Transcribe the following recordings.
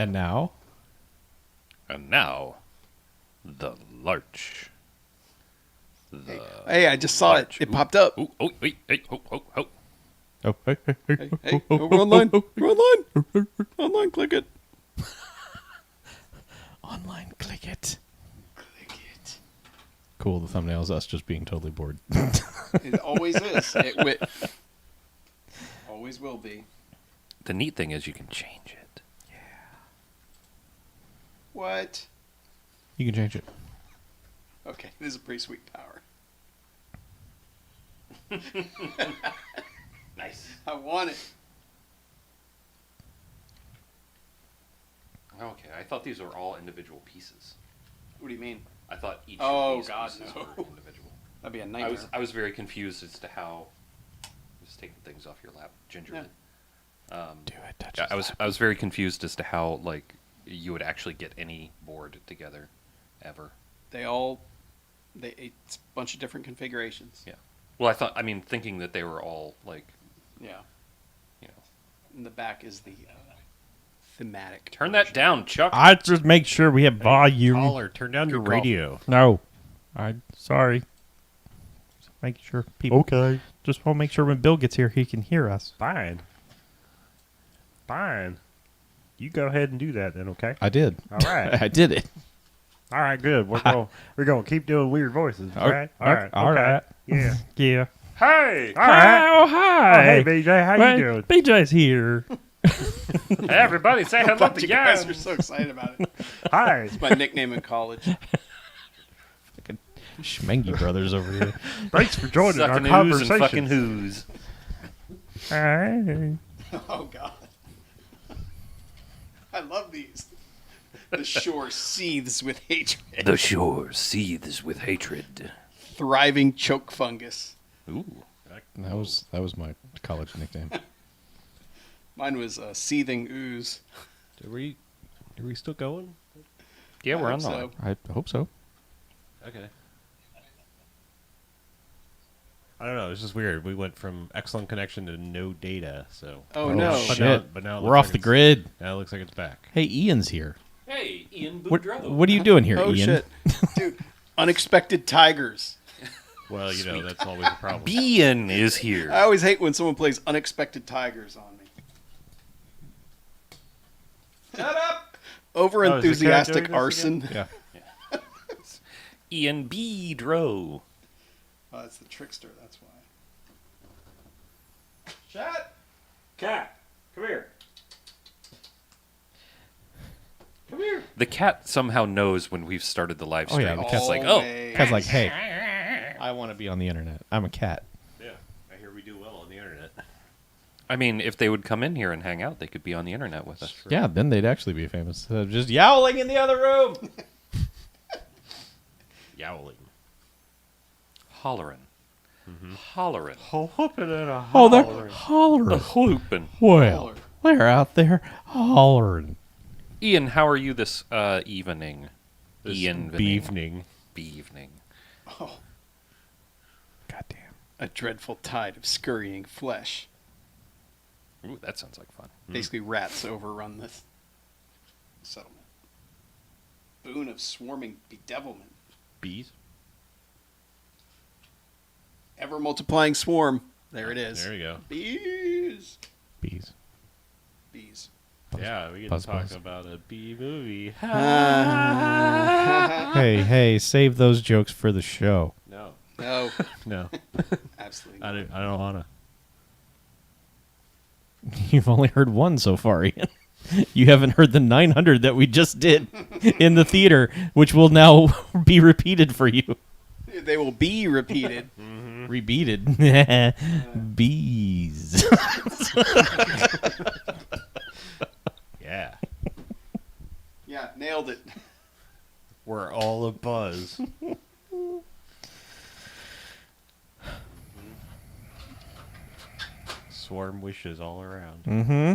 And now? And now, the Larch. Hey, I just saw it. It popped up. Oh, wait, hey, ho. Oh, hey. Hey, we're online. We're online. Online, click it. Online, click it. Click it. Cool, the thumbnail is us just being totally bored. It always is. Always will be. The neat thing is you can change it. What? You can change it. Okay, this is a pretty sweet power. Nice. I want it. Okay, I thought these were all individual pieces. What do you mean? I thought each Oh, of these God, pieces no. were individual. That'd be a nightmare. I was very confused as to how. Just taking things off your lap gingerly. Do it, touch Yeah, I was very confused as to how like you would actually get any board together, ever. It's a bunch of different configurations. Yeah. Well, thinking that they were all like, Yeah. you know. In the back is the thematic. Turn that down, Chuck. I just make sure we have volume. Caller, turn down your Good call. radio. No. I'm sorry. Just make sure people... Okay. Just want to make sure when Bill gets here, he can hear us. Fine. You go ahead and do that then, okay? I did. All right. I did it. All right, good. We're going to keep doing weird voices, all right? All right. Yeah. Yeah. Hey! All Hi. right. Oh, hi. Oh, hey, BJ, how you doing? BJ's here. Hey, everybody, say hello But to you guys Jan. are so excited about it. Hi. It's my nickname in college. Schmengy brothers over here. Thanks for joining our Sucking ooze conversation. and fucking who's. Hi. Oh, God. I love these. The shore seethes with hatred. The shore seethes with hatred. Thriving choke fungus. Ooh. That was my college nickname. Mine was seething ooze. Are we still going? Yeah, we're I on the hope line. I hope so. Okay. I don't know. It's just weird. We went from excellent connection to no data. So. Oh, no. Shit. But now it We're looks off like the it's- grid. Now it looks like it's back. Hey, Ian's here. Hey, Ian What are you doing here, Oh, Ian? shit. Dude, unexpected tigers. Well, that's always a problem. Ian is here. I always hate when someone plays unexpected tigers on me. Shut up! Over Oh, is the cat enthusiastic doing this arson. Yeah. Ian Bedro. Oh, that's the trickster, that's why. Shut! Cat, come here. Come here. The cat somehow knows when we've started the live Oh, yeah, stream. the cat's like, Always. Cat's like, hey, I want to be on the internet. I'm a cat. Yeah, I hear we do well on the internet. I mean, if they would come in here and hang out, they could be on the internet with us. Yeah, then they'd actually be famous. Instead of just yowling in the other room. Yowling. Hollering. Hollering. Whooping and a Oh, they're hollering. hollering. Whooping. Well, they're out there hollering. Ian, how are you this evening? This Ian evening. Evening. Oh, Goddamn. a dreadful tide of scurrying flesh. Ooh, that sounds like fun. Basically, rats overrun this settlement. Boon of swarming bedevilment. Bees. Ever multiplying swarm. There it is. There you go. Bees. Bees. Bees. Yeah, we can Buzz, talk buzz. about a bee movie. Hey, save those jokes for the show. No. No, No. absolutely. I don't want to. You've only heard one so far, Ian. You haven't heard the 900 that we just did in the theater, which will now be repeated for you. They will be repeated. Repeated. Bees. Yeah. Yeah, nailed it. We're all a buzz. Swarm wishes all around. Mm-hmm.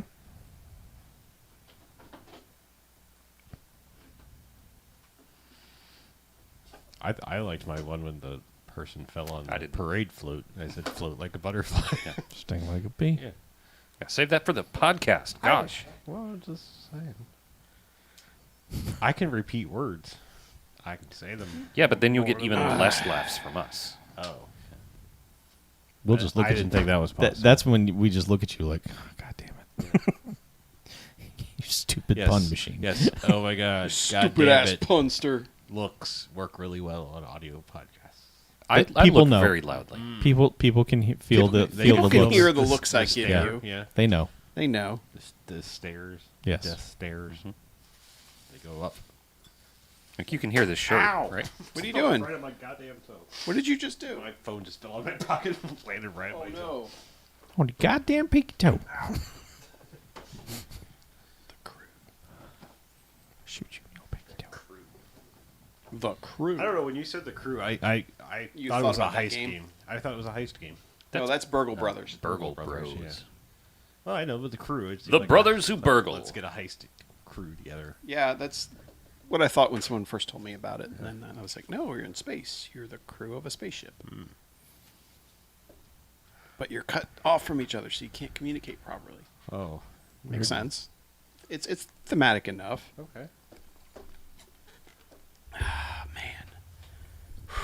I liked my one when the person fell on I the didn't. parade float. I said float like a butterfly. Sting like a bee. Yeah. Yeah, save that for the podcast. Gosh. Well, just saying. I can repeat words. I can say them. Yeah, but then you'll get over even the- less laughs from us. Oh. We'll just look I at didn't you. think that was possible. That's when we just look at you like, oh, God damn it. You stupid Yes. pun machine. Yes. Oh my God. God Stupid damn ass it. punster. Looks work really well on audio podcasts. I people look know. very loudly. People can feel the People the can looks. hear the looks I give stare, you. Yeah. They know. They know. The stairs. Yes. The stairs. They go up. Like you can hear this shirt, Ow. right? What are you doing? Right on my goddamn toe. What did you just do? My phone just fell out of my pocket and landed right on Oh my toe. no. On the goddamn pinky toe. The crew. Shoot you in your pinky toe. The crew. I don't know. When you said the crew, I You thought it thought was a about that heist game? game. I thought it was a heist game. No, that's Burgle Brothers. Burgle Brothers, Bros. yeah. Well, I know, but the crew. It seemed The like brothers who burgle. Let's get a heist crew together. Yeah, that's what I thought when someone first told me about it. And then I was like, no, you're in space. You're the crew of a spaceship. But you're cut off from each other, so you can't communicate properly. Oh, Makes sense. It's thematic enough. okay. Oh, man.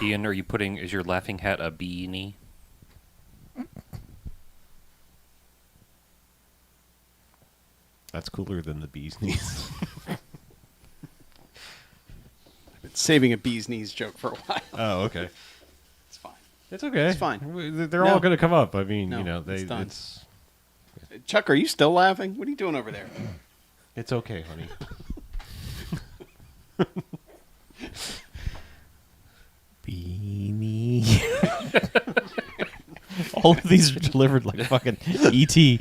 Ian, are you putting? Is your laughing hat a beanie? That's cooler than the bee's knees. I've been saving a bee's knees joke for a while. Oh, okay. It's fine. It's okay. It's fine. They're No. all going to come up. I mean, No, you know, it's done. it's Chuck, are you still laughing? What are you doing over there? it's okay, honey. Beanie. All of these are delivered like fucking E.T.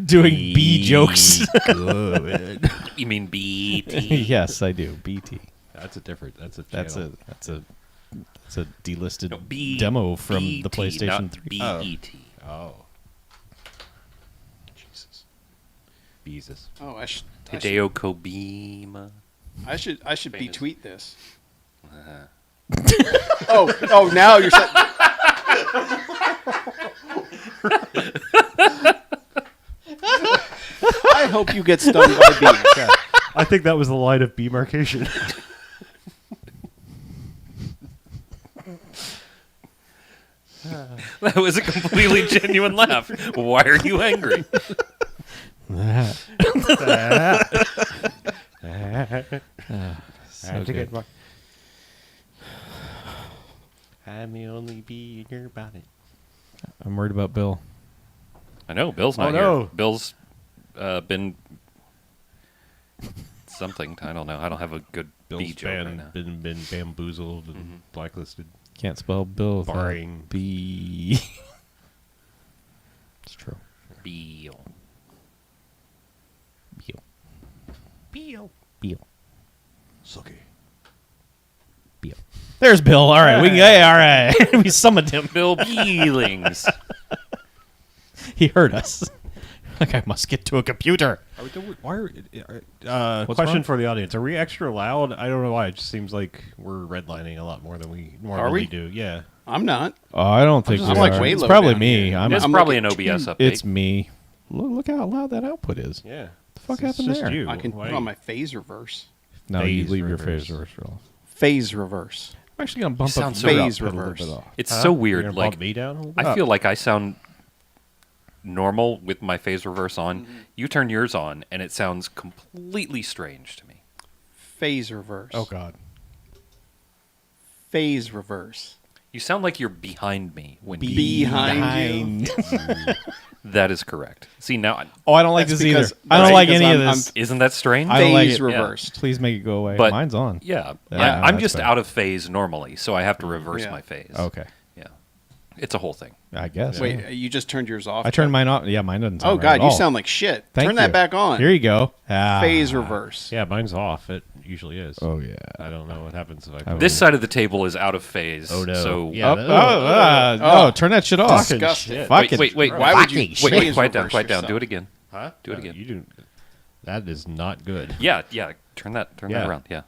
doing B jokes. Good. You mean BT? Yes, I do. BT. That's a different. That's a. That's channel. a delisted No, B- demo from the BT, PlayStation not 3. BET. Oh, Jesus. Jesus. Oh, I should Hideo Kojima. betweet this. Uh, Oh, now you're set. I hope you get stung by bees. Yeah. I think that was the line of demarcation. that was a completely genuine laugh. Why are you angry? So good. I'm the only bee in your bonnet. I'm worried about Bill. I know Bill's not Oh, no. here. Bill's been something. I don't know. I don't have a good bee Bill's joke right now. been bamboozled and blacklisted. Can't spell Bill without Barring. B. It's true. Beal. Beal. Beal. Beal. Sucky. Beal. There's Bill. All right. We can. Hey, all right. We summoned him. Bill Beelings. He heard us. Like, I must get to a computer. What's Question wrong? for the audience: are we extra loud? I don't know why. It just seems like we're redlining a lot more than we normally we? do. Yeah. I'm not. Oh, I don't think I'm we like are. way It's low probably down me. here. I'm. It's I'm probably like an OBS update. It's me. Look how loud that output is. Yeah. The fuck It's happened just there? you. I can Why- put on my phase reverse. No, you Phase leave your reverse. phase reverse off. Phase reverse. I'm actually gonna bump You up sound the so- drop Phase pedal a reverse. bit off. It's Huh? so You're weird. gonna Like bump me down a little bit? I feel like I sound normal with my phase reverse on. You turn yours on, and it sounds completely strange to me. Phase reverse. Oh God. Phase reverse. You sound like you're behind me when you. Behind That is correct. See now, Oh, I don't like That's this either. because- I don't that's like because any of I'm- this. isn't that strange? I don't like Phase it. reversed. Please make it go away. But- Mine's on. Yeah, Yeah, I'm that's just bad. out of phase normally, so I have to reverse Yeah. my phase. Okay. Yeah, it's a whole thing. I guess. Wait, yeah. you just turned yours off? I turned mine off. Yeah, mine doesn't. Oh Sound right God, at you all. sound like shit. Thank Turn that you. back on. Here you go. Ah. Phase reverse. Yeah, mine's off. It usually is. Oh yeah. I don't know what happens if I. Oh. put This it- side of the table is out of phase. Oh, no. So Yeah. No, turn that shit off. Disgusting. shit. Fucking wait. Why would you fucking wait, phase quiet down, reverse quiet down. yourself? Do it again. Huh? Do it No, again. You do. That is not good. Yeah. Turn that Yeah. around. Yeah.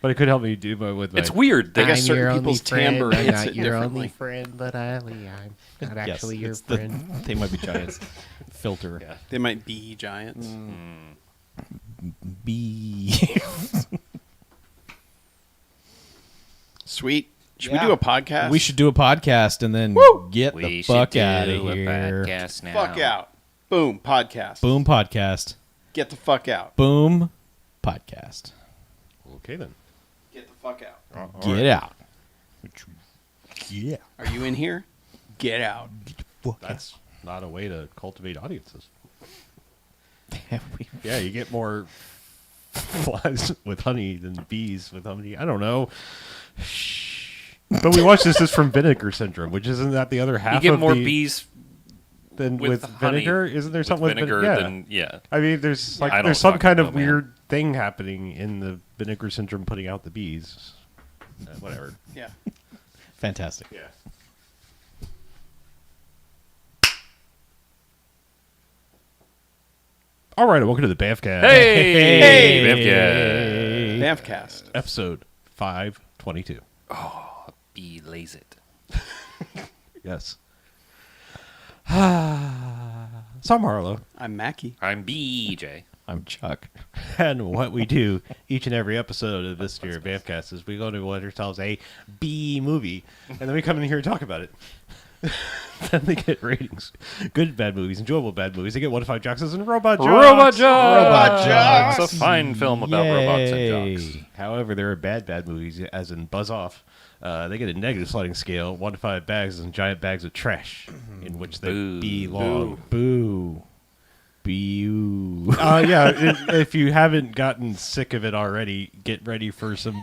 But it could help me do my with my. It's weird. They I got guess certain people's timbre I'm hits not it your differently. only friend, but I'm not Yes, actually your it's the friend. They Might Be Giants filter. Yeah. They might be giants. bee. Sweet. Should Yeah. we do a podcast? We should do a podcast and then get the We fuck should out do of a here. podcast now. Fuck out. Boom. Podcast. Boom podcast. Get the fuck out. Boom podcast. Okay then. Get the fuck out. Get out. Yeah. Are you in here? Get out. That's not a way to cultivate audiences. Yeah, you get more flies with honey than bees with honey. I don't know. But we watched This Is From Vinegar Syndrome, which isn't that the other half You get of more the, bees than with with honey vinegar? Isn't there with something vinegar with vinegar? than yeah. I mean, there's like I don't there's some fucking kind of know, man. weird thing happening in the vinegar syndrome putting out the bees. Whatever. Yeah. Fantastic. Yeah. All right, welcome to the BMFcast. Hey, Hey! BMFcast. BMFcast. Episode 522. Bee lays it. Yes. So I'm Harlow, I'm Mackie. I'm BJ. I'm Chuck. and what we do each and every episode of this year of BMFcast is we go to what ourselves a B movie, and then we come in here and talk about it. Then they get ratings. Good bad movies, enjoyable bad movies. They get 1 to 5 jocks and robot jocks. Robot Jocks! Robot Jocks! It's a fine film about robots and Yay. jocks. However, there are bad movies, as in Buzz Off. They get a negative sliding scale, 1 to 5 bags and giant bags of trash, in which they Boo. belong. Boo. Boo. If you haven't gotten sick of it already, get ready for some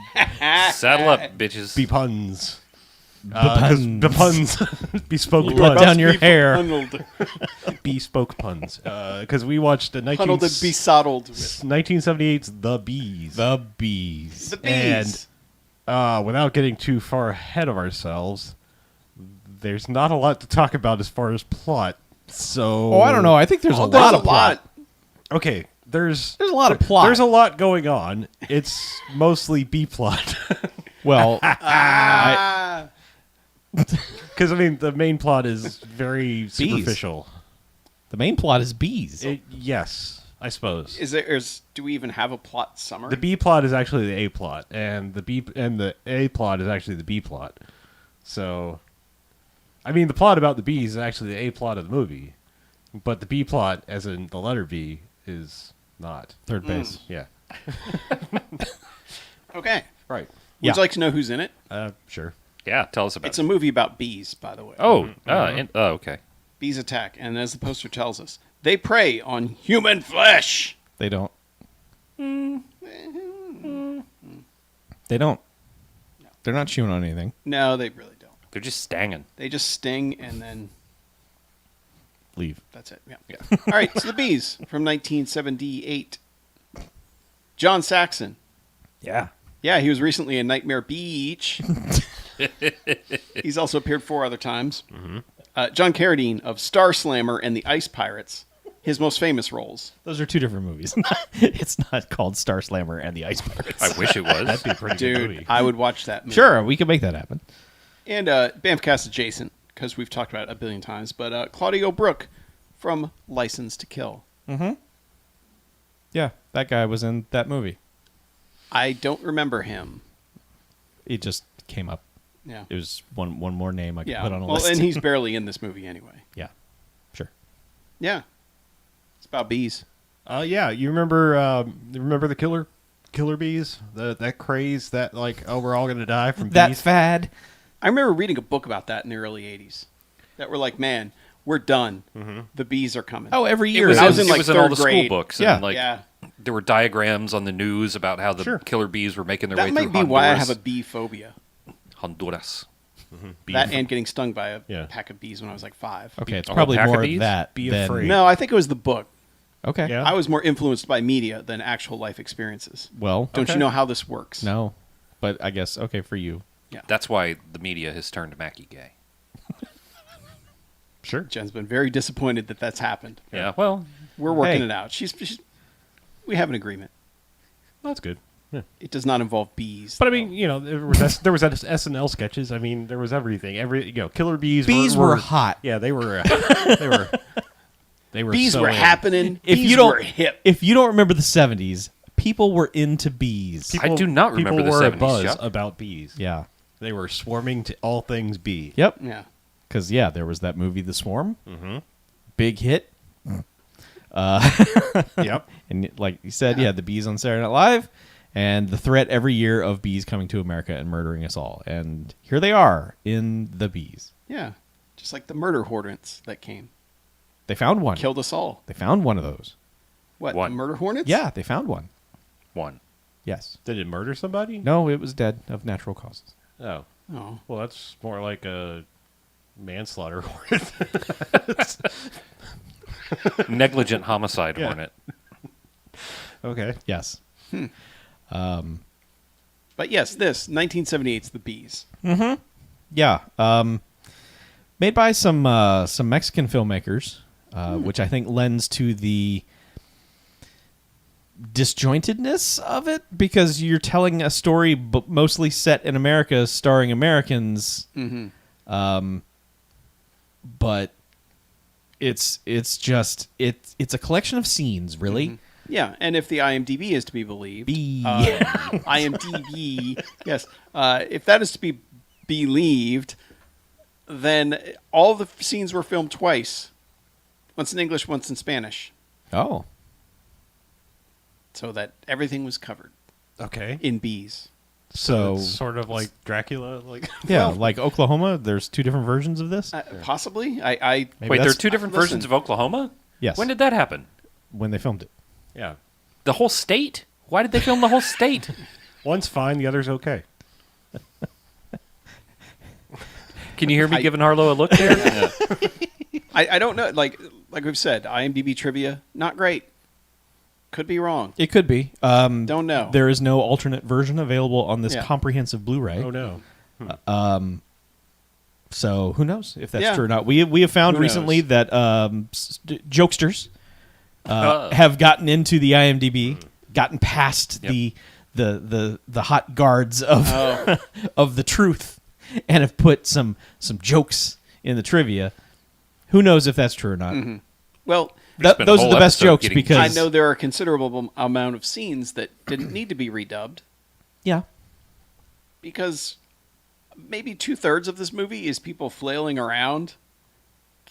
Saddle up, bitches. puns. Puns. Puns. Bespoke Let puns. down your hair. Huddled, Bespoke puns. Because we watched the huddled and besoddled with 1978's The Bees. The bees. the bees. Without getting too far ahead of ourselves, there's not a lot to talk about as far as plot. So, Oh, I don't know. I think there's a There's lot of plot. Okay, there's There's a lot of plot. There's a lot going on. It's mostly B plot. Well, Because, I mean, the main plot is very superficial. the main plot is bees. Yes, I suppose. Do we even have a plot summary? The B plot is actually the A plot, and the A plot is actually the B plot. So, I mean, the plot about the bees is actually the A plot of the movie, but the B plot, as in the letter B, is not. Third base. Yeah. Okay. Right. Would you like to know who's in it? Sure. Yeah, tell us about It's it. a movie about bees, by the way. Okay. Bees attack, and as the poster tells us, they prey on human flesh. They don't. They don't. They're not chewing on anything. No, they really don't. They're just stanging. They just sting, and then Leave. that's it. Yeah. All right, so the bees from 1978. John Saxon. Yeah. Yeah, he was recently in Nightmare Beach. He's also appeared 4 other times. John Carradine of Star Slammer and the Ice Pirates. His most famous roles. Those are 2 different movies. It's not called Star Slammer and the Ice Pirates. I wish it was. That'd be a pretty good Dude, movie. I would watch that movie. Sure, we can make that happen. And BMFcast adjacent, because we've talked about it a billion times, but Claudio Brook from License to Kill. Yeah, that guy was in that movie. I don't remember him. It just came up. Yeah. It was one more name I could Yeah. put on a Well, list. and he's barely in this movie anyway. yeah, sure. Yeah. It's about bees. Yeah, you remember the killer bees? That craze that like, oh, we're all gonna die from That bees. fad. I remember reading a book about that in the early 80s. That were like, man, we're done. The bees are coming. Oh, every It year. was, I was in, it like, was in all third the school grade. books. Yeah. And, like, yeah. there were diagrams on the news about how the Sure. killer bees were making their way That through might be Honduras. why I have a bee phobia. Honduras. That and getting stung by a Yeah. pack of bees when I was like 5. Okay, it's A whole probably pack of more of bees? that. Be than- afraid. No, I think it was the book. Okay. Yeah. I was more influenced by media than actual life experiences. Well, Don't you know how this works? no, but I guess okay for you. That's why the media has turned Mackie gay. Sure. Jen's been very disappointed that that's happened. Yeah, well, We're working Hey. it out. We have an agreement. That's good. Yeah. It does not involve bees. But I mean, you know, there was SNL sketches. I mean, there was everything. Killer bees. Bees were hot. Yeah, they were. They were. They were Bees so were in. happening. If Bees you don't, were hip. if you don't remember the '70s, people were into bees. I do not remember people the were 70s, abuzz Chuck. about bees. Yeah. They were swarming to all things bee. Yep. Yeah. Because there was that movie, The Swarm. Mm-hmm. Big hit. Yep. And like you said, the bees on Saturday Night Live, and the threat every year of bees coming to America and murdering us all. And here they are in the bees. Yeah. Just like the murder hornets that came. They found one. Killed us all. They found one of those. What? One. The murder hornets? Yeah, they found one. One. Yes. Did it murder somebody? No, it was dead of natural causes. Oh. Oh. Well, that's more like a manslaughter. Negligent homicide Yeah. hornet. Okay. Yes. But yes, this 1978's The Bees. Yeah. Made by some Mexican filmmakers, which I think lends to the disjointedness of it, because you're telling a story mostly set in America, starring Americans. But it's a collection of scenes, really. Yeah, and if the IMDb is to be believed, Bee. IMDb, yes, if that is to be believed, then all the scenes were filmed twice, once in English, once in Spanish, Oh. so that everything was covered Okay. in bees. So It's sort of like Dracula. Like yeah, like Oklahoma, there's two different versions of this. Possibly, I Maybe Wait, there are that's- two different listen. versions of Oklahoma? Yes. When did that happen? When they filmed it. yeah. The whole state? Why did they film the whole state? One's fine, the other's okay. Can you hear me giving Harlow a look there? I don't know. Like we've said, IMDb trivia not great. Could be wrong. It could be. Don't know. There is no alternate version available on this Yeah. comprehensive Blu-ray. Oh no. So who knows if that's Yeah. true or not? We have found Who recently knows? that jokesters have gotten into the IMDb, gotten past Yep. the hot guards of of the truth, and have put some jokes in the trivia. Who knows if that's true or not? Well, spent a Those are whole the best episode jokes getting- because I know there are a considerable amount of scenes that didn't need to be redubbed Yeah. because maybe 2/3 of this movie is people flailing around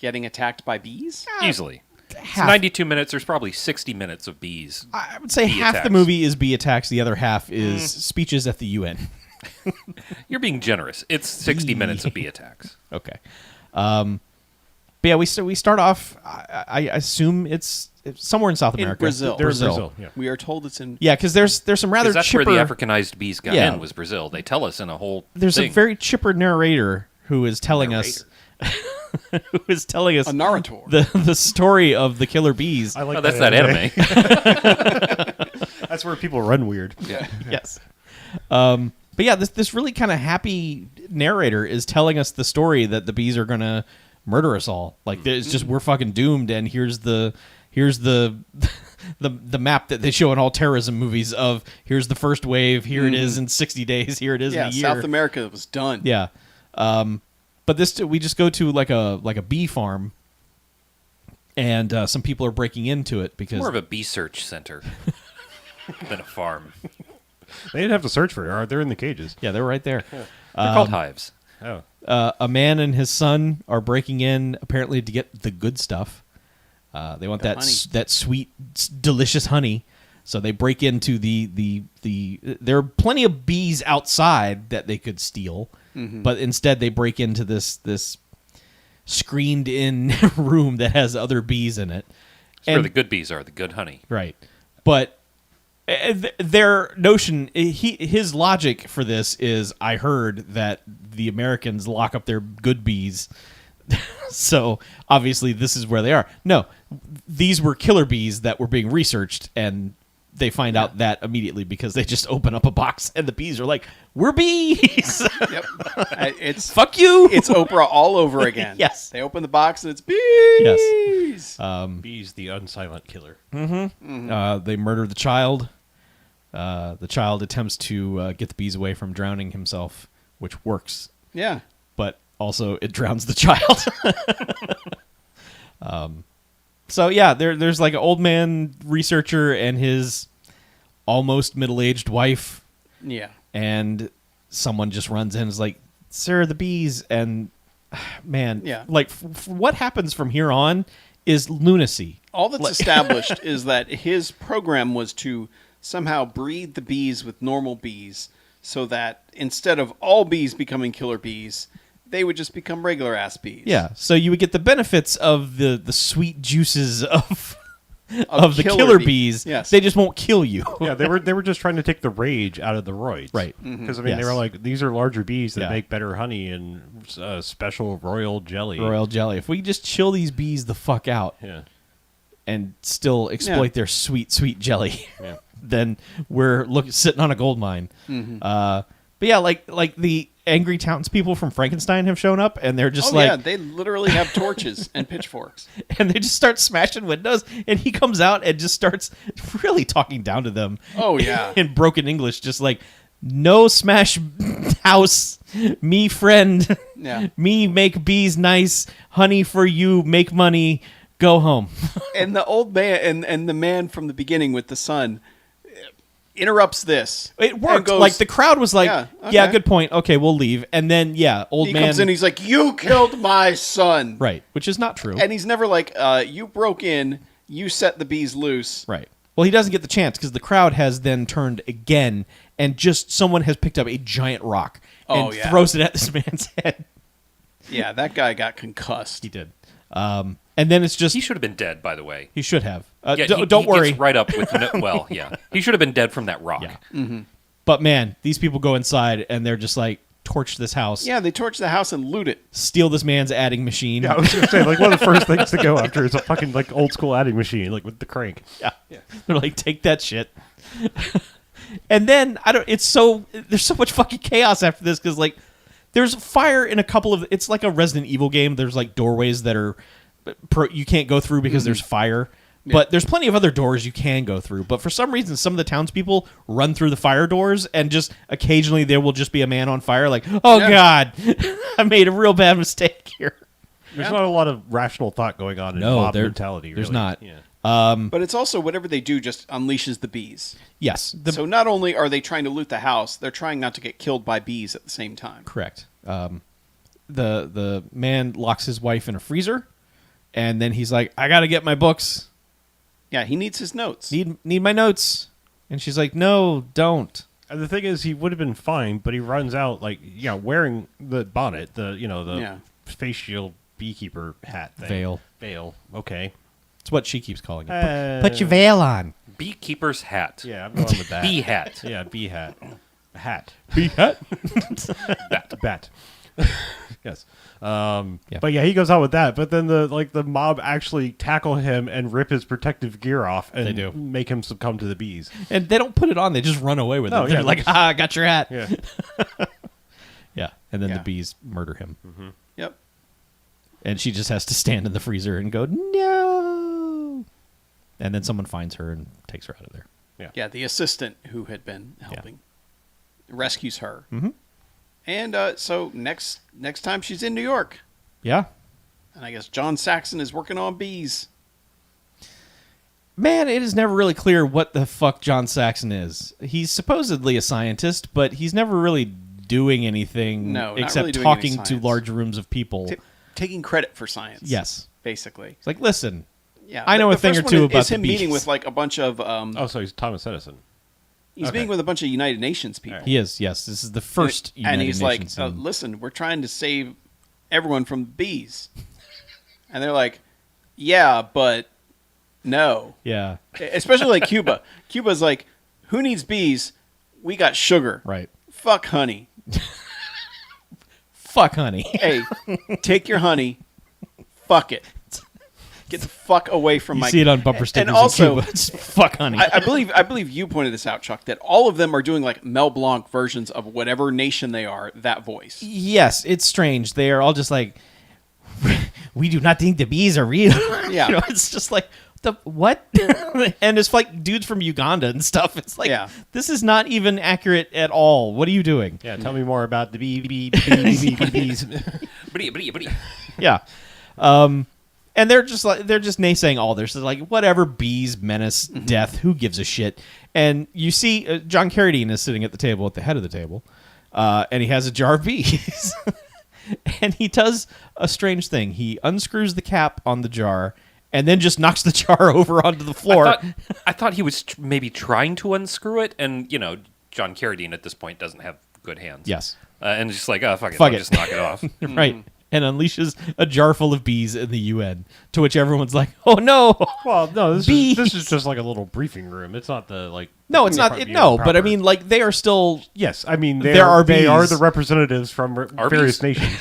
getting attacked by bees. Easily. It's Half, 92 minutes. There's probably 60 minutes of bees. I would say bee half the attacks. movie is bee attacks. The other half is speeches at the UN. You're being generous. It's 60 minutes of bee attacks. Okay. But yeah, we start off. I assume it's somewhere in South In America. Brazil. They're in Brazil. Brazil. Yeah. We are told it's in. Yeah, because there's some rather 'Cause that's chipper. where the Africanized bees got Yeah. in, was Brazil. They tell us in a whole there's thing. a very chipper narrator who is telling us who is telling us A narrator. the story of the killer bees. I like Oh, that's that anime. That's where people run weird. Yes. But yeah, this really kind of happy narrator is telling us the story that the bees are gonna murder us all. Like it's just we're fucking doomed, and here's the the map that they show in all terrorism movies of here's the first wave, here it is in 60 days, here it is in Yeah, a year. South America was done. Yeah. But this we just go to like a bee farm, and some people are breaking into it because More of a bee search center than a farm. They didn't have to search for it. They're in the cages. yeah, they're right there. They're called hives. Oh. A man and his son are breaking in apparently to get the good stuff. They want The that honey. that sweet, delicious honey. So they break into the. There are plenty of bees outside that they could steal, but instead they break into this screened in room that has other bees in it. It's where the good bees are, the good honey. Right, but their notion, his logic for this is, I heard that the Americans lock up their good bees, so obviously this is where they are. No, these were killer bees that were being researched, and they find out that immediately because they just open up a box and the bees are like, "We're bees, Yep. It's fuck you." it's Oprah all over again. Yes. They open the box and it's bees. Yes. Bees, the unsilent killer. They murder the child. The child attempts to get the bees away from drowning himself, which works, Yeah. but also it drowns the child. So yeah, there's like an old man researcher and his almost middle-aged wife, Yeah. and someone just runs in and is like, "Sir, the bees," and man, Yeah. like what happens from here on is lunacy. All that's established is that his program was to somehow breed the bees with normal bees so that instead of all bees becoming killer bees, they would just become regular ass bees. Yeah, so you would get the benefits of the sweet juices of the killer bees. Yes. They just won't kill you. Yeah, they were just trying to take the rage out of the roids. Right. Because, I mean, they Yes. were like, these are larger bees that Yeah. make better honey and special royal jelly. Royal jelly. If we just chill these bees the fuck out Yeah. and still exploit their sweet, sweet jelly, Yeah. then we're sitting on a gold mine. But yeah, like the angry townspeople from Frankenstein have shown up, and they're just Yeah, they literally have torches and pitchforks. and they just start smashing windows, and he comes out and just starts really talking down to them. Oh, yeah. In broken English, just like, "No smash house, me friend, Yeah. me make bees nice, honey for you, make money, go home." And the old man and the man from the beginning with the son interrupts this. It and worked. goes- Like the crowd was like, Yeah, "Yeah, okay." good point. Okay, we'll leave." And then old he man comes in, he's like, "You killed my son." right, which is not true. And he's never like, "You broke in, you set the bees loose." Right. Well, he doesn't get the chance because the crowd has then turned again, and just someone has picked up a giant rock and Oh, yeah. throws it at this man's head. Yeah, that guy got concussed. He did. And then it's just He should have been dead, by the way. he should have. Yeah, Don't he worry. Gets right up with well, yeah. He should have been dead from that rock. Yeah. But man, these people go inside and they're just like, torch this house, Yeah, they torch the house and loot it. steal this man's adding machine. Yeah, I was going to say, like, one of the first things to go after is a fucking, like, old school adding machine, like, with the crank. Yeah. They're like, take that shit. And then there's so much fucking chaos after this because like there's fire in a couple of, it's like a Resident Evil game. There's like doorways that are you can't go through because there's fire. But there's plenty of other doors you can go through. But for some reason, some of the townspeople run through the fire doors, and just occasionally there will just be a man on fire. Like, oh God, I made a real bad mistake here. There's not a lot of rational thought going on in No, mob there- mentality. there's really. not. Yeah. But it's also whatever they do just unleashes the bees. Yes, So not only are they trying to loot the house, they're trying not to get killed by bees at the same time. correct. The man locks his wife in a freezer, and then he's like, I gotta get my books. Yeah, he needs his notes. Need my notes. And she's like, no, don't. And the thing is, he would have been fine, but he runs out, like, wearing the bonnet, the face shield beekeeper hat thing. Veil. Okay. It's what she keeps calling it. Put your veil on. Beekeeper's hat. Yeah, I'm going with that. Bee hat. Yeah, bee hat. Hat. Bee hat? Bat. Yes. Yeah. But yeah, he goes out with that. But then the mob actually tackle him and rip his protective gear off and They do. make him succumb to the bees. And they don't put it on. They just run away with No, it. They're yeah, like, I got your hat. Yeah. Yeah. And then Yeah. the bees murder him. Yep. And she just has to stand in the freezer and go, no. And then someone finds her and takes her out of there. Yeah, the assistant who had been helping rescues her. Mhm. And so next time she's in New York, Yeah. and I guess John Saxon is working on bees. Man, it is never really clear what the fuck John Saxon is. He's supposedly a scientist, but he's never really doing anything No, not except really doing talking any to science. large rooms of people. Taking credit for science. Yes. Basically. It's like, listen, Yeah. I know the a thing first or two one about is the him meeting bees. with like a bunch of Oh, so he's Thomas Edison. he's okay. meeting with a bunch of United Nations people. he is, yes. This is the first and United he's Nations. like, listen, we're trying to save everyone from bees. And they're like, yeah, but no. yeah, Especially like Cuba. Cuba's like, who needs bees? We got sugar. right. Fuck honey. Fuck, honey. Hey, take your honey. Fuck it. Get the fuck away from You my. see it on bumper stickers And also, in Cuba. It's fuck, honey. I believe you pointed this out, Chuck, that all of them are doing like Mel Blanc versions of whatever nation they are. That voice. Yes, it's strange. They are all just like, we do not think the bees are real. Yeah. It's just like, the what? And it's like dudes from Uganda and stuff. It's like, Yeah. this is not even accurate at all. What are you doing? Yeah, tell me more about the bees. Biddy. Yeah. And they're just naysaying all this. They're like, whatever, bees, menace, death, who gives a shit? And you see John Carradine is sitting at the table, at the head of the table, and he has a jar of bees. And he does a strange thing. He unscrews the cap on the jar and then just knocks the jar over onto the floor. I thought he was maybe trying to unscrew it, and John Carradine at this point doesn't have good hands. Yes. And just like, oh, fuck it, Fuck I'll it. just knock it off. Right. And unleashes a jar full of bees in the UN, to which everyone's like, "Oh no!" Well, no, this Bees. is just like a little briefing room. It's not the like. No, it's not. But I mean, like they are still. Yes, I mean There are they are bees. the representatives from various bees? nations.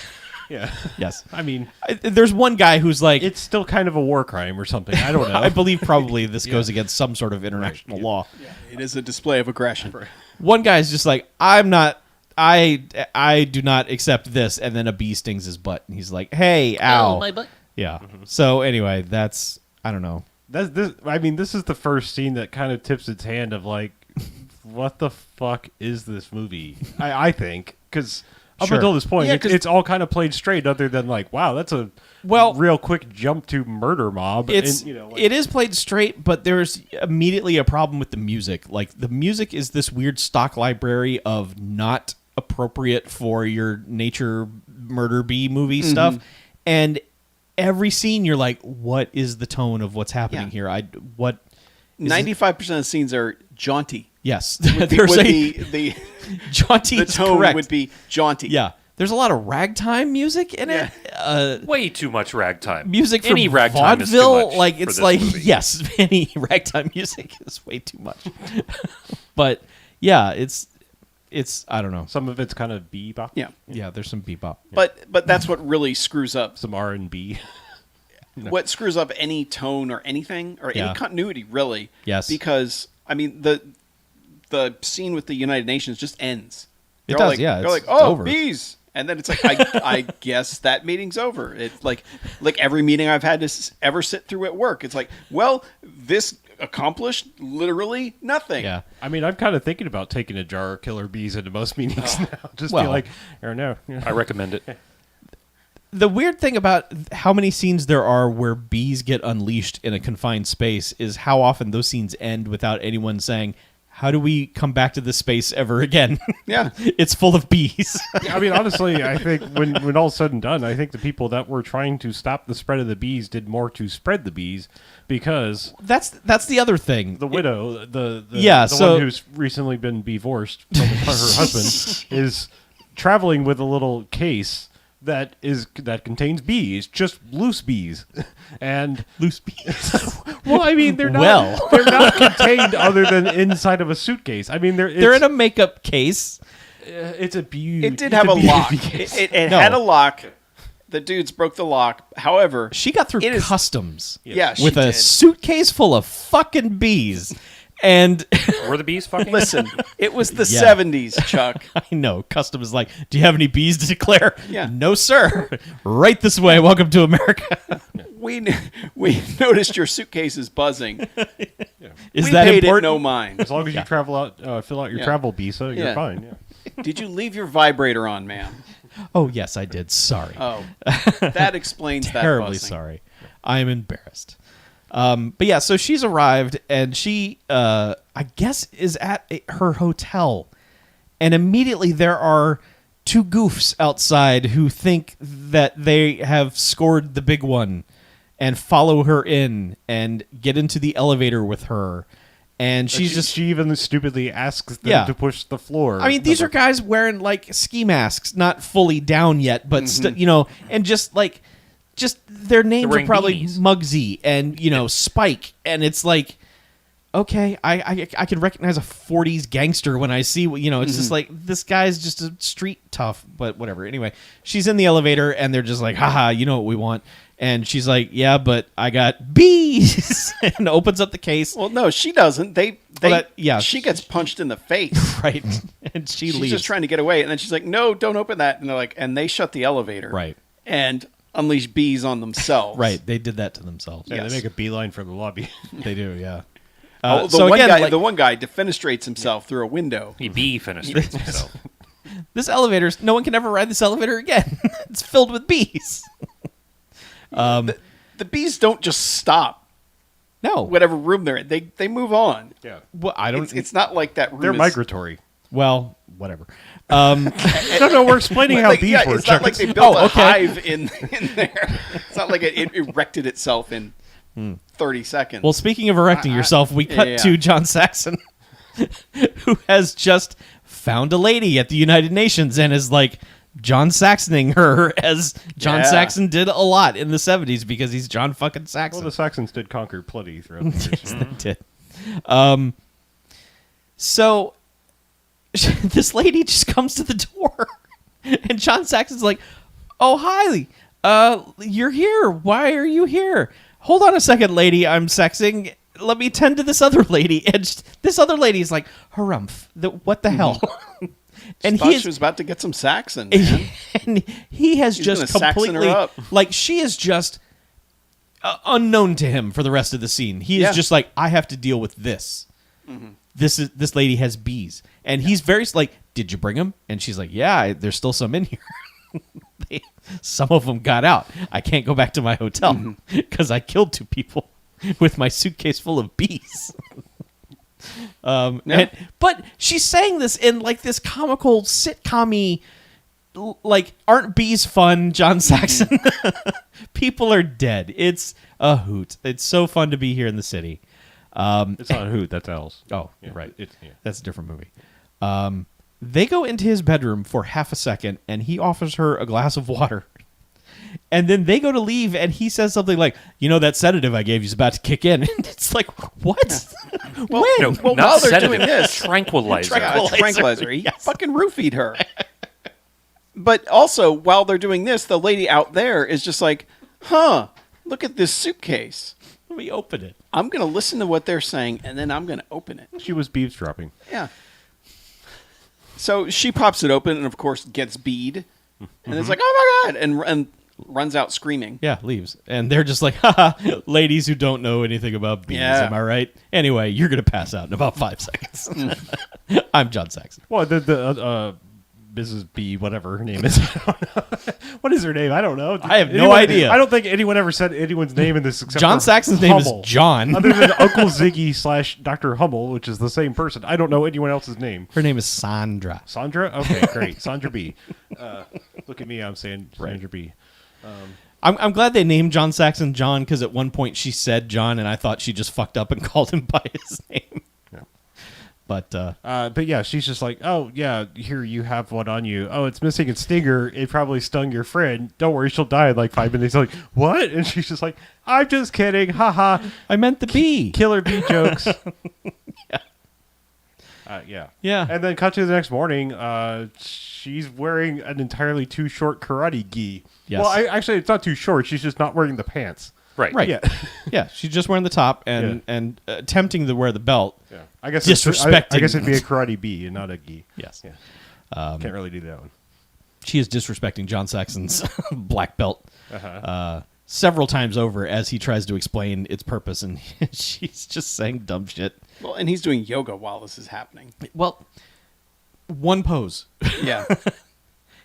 Yeah, Yes. I mean There's one guy who's like, it's still kind of a war crime or something. I don't know. I believe probably this goes against some sort of international law. It is a display of aggression. One guy's just like, I'm not. I do not accept this, and then a bee stings his butt, and he's like, "Hey, ow!" Oh, my butt. Yeah. So anyway, that's I don't know. That's this. I mean, this is the first scene that kind of tips its hand of like, what the fuck is this movie? I think because up Sure. until this point, Yeah, 'cause- it's all kind of played straight, other than like, wow, that's a real quick jump to murder mob. It's and, it is played straight, but there's immediately a problem with the music. Like the music is this weird stock library of not appropriate for your nature murder bee movie stuff, and every scene you're like, what is the tone of what's happening here? 95% of the scenes are jaunty. Yes, Would there's be a the jaunty. the is tone correct. would be jaunty. Yeah, there's a lot of ragtime music in it. Way too much ragtime. Music from Any ragtime is too vaudeville, much like for it's this like movie. yes, any ragtime music is way too much. But yeah, it's I don't know. some of it's kind of bebop. Yeah. Yeah, there's some bebop. But that's what really screws up. Some R&B. What screws up any tone or anything or Yeah. any continuity really. Yes. Because I mean the scene with the United Nations just ends. It They're does, like, yeah, They're it's- like, it's oh, over." bees. And then it's like, I guess that meeting's over. It's like every meeting I've had to ever sit through at work. It's like, well, this accomplished literally nothing. Yeah. I mean, I'm kind of thinking about taking a jar of killer bees into most meetings now. Just Well. be like, or no. I recommend it. The weird thing about how many scenes there are where bees get unleashed in a confined space is how often those scenes end without anyone saying, how do we come back to this space ever again? Yeah. It's full of bees. I mean, honestly, I think when all's said and done, I think the people that were trying to stop the spread of the bees did more to spread the bees because That's the other thing. the widow, the so- one who's recently been divorced from her husband, is traveling with a little case that contains bees, just loose bees, and Loose bees. well, I mean they're not Well. they're not contained other than inside of a suitcase. I mean They're in a makeup case. it's a beauty. It did have a lock. It No. had a lock. The dudes broke the lock. However, She got through It is- customs yeah, she with a did. suitcase full of fucking bees. And Were the bees fucking? Listen, it was the Yeah. 70s, Chuck. I know customs is like, do you have any bees to declare? Yeah. No, sir. Right this way. Welcome to America. We noticed your suitcase is buzzing. Is we that paid important? it no mind. As long as you fill out your Yeah. travel visa, you're Yeah. fine. Yeah. Did you leave your vibrator on, ma'am? Oh, yes, I did. Sorry. Oh, that explains that Terribly buzzing. sorry. I am embarrassed. But yeah, so she's arrived and she, I guess, is at her hotel. And immediately there are two goofs outside who think that they have scored the big one and follow her in and get into the elevator with her. And she's just she even stupidly asks them Yeah. to push the floor. I mean, these are guys wearing like ski masks, not fully down yet, but and just their names are wearing probably beanies. Muggsy and Spike, and it's like, okay, I can recognize a '40s gangster when I see it's just like this guy's just a street tough, but whatever. Anyway, she's in the elevator and they're just like, haha, you know what we want. And she's like, yeah, but I got bees, and opens up the case. Well, no, she doesn't. Yeah. She gets punched in the face. Right, and she She's leaves. just trying to get away, and then she's like, "No, don't open that." And they're like, and they shut the elevator, Right. and unleash bees on themselves. Right, they did that to themselves. Yeah, Yes. they make a beeline for the lobby. They do, yeah. The one guy defenestrates himself through a window. He bee fenestrates himself. This elevator, no one can ever ride this elevator again. It's filled with bees. the bees don't just stop No. whatever room they're in. They move on. Yeah. Well, I don't. It's not like that room They're is... migratory. Well, whatever. No, we're explaining how Like, bees yeah, work. it's not like Chuck. they built Oh, a okay. hive in there. It's not like it erected itself in 30 seconds. Well, speaking of erecting yourself, we cut yeah. to John Saxon, who has just found a lady at the United Nations and is like John Saxoning her, as John Yeah. Saxon did a lot in the 70s because he's John fucking Well, Saxon. the Saxons did conquer plenty throughout the years. Yes, they did. So this lady just comes to the door, and John Saxon's like, "Oh, hi, you're here. Why are you here? Hold on a second, lady. I'm sexing. Let me tend to this other lady." And this other lady is like, "Harumph, what the hell?" And Thought he she was about to get some Saxon, man. and he has He's just gonna Saxon her completely up. like she is just unknown to him for the rest of the scene. He is Yeah. just like, I have to deal with this. This lady has bees, and he's very like, did you bring them? And she's like, yeah, there's still some in here. Some of them got out. I can't go back to my hotel because I killed 2 people with my suitcase full of bees. Yeah. But she's saying this in like this comical sitcom-y, like, aren't bees fun, John Saxon? People are dead. It's a hoot. It's so fun to be here in the city. It's not a hoot. That's owls. Oh, Yeah, right. It's, yeah. That's a different movie. They go into his bedroom for half a second, and he offers her a glass of water. And then they go to leave, and he says something like, you know, that sedative I gave you is about to kick in. And it's like, what? When? No, Well, not while they're sedative, doing this- tranquilizer. Yeah, tranquilizer. He Yes. fucking roofied her. But also, while they're doing this, the lady out there is just like, huh, look at this suitcase. Let me open it. I'm going to listen to what they're saying, and then I'm going to open it. She was eavesdropping. Yeah. So she pops it open and, of course, gets bead. And it's like, oh, my God, and runs out screaming. Yeah, leaves. And they're just like, haha, ladies who don't know anything about bees, Yeah. am I right? Anyway, you're going to pass out in about 5 seconds. I'm John Saxon. Well, the Mrs. B, whatever her name is. I don't know. What is her name? I don't know. I have no idea. I don't think anyone ever said anyone's name in this except John for Saxon's name Hummel. is John. Other than Uncle Ziggy / Dr. Hummel, which is the same person. I don't know anyone else's name. Her name is Sandra. Sandra? Okay, great. Sandra B. Look at me. I'm saying Sandra B. I'm glad they named John Saxon John, because at one point she said John, and I thought she just fucked up and called him by his name. Yeah. But Yeah, she's just like, oh, yeah, here, you have one on you. Oh, it's missing its stinger. It probably stung your friend. Don't worry, she'll die in like 5 minutes. Like, what? And she's just like, I'm just kidding. Haha. I meant the bee. Killer bee jokes. Yeah. Yeah. And then cut to the next morning. She's wearing an entirely too short karate gi. Yes. Well, actually, it's not too short. She's just not wearing the pants. Right. Right. Yeah. Yeah, she's just wearing the top and attempting to wear the belt. Yeah. I guess Disrespecting. I guess it'd be a karate bee and not a gi. Yes. Yeah. Can't really do that one. She is disrespecting John Saxon's black belt several times over as he tries to explain its purpose, and she's just saying dumb shit. Well, and he's doing yoga while this is happening. Well, one pose. Yeah.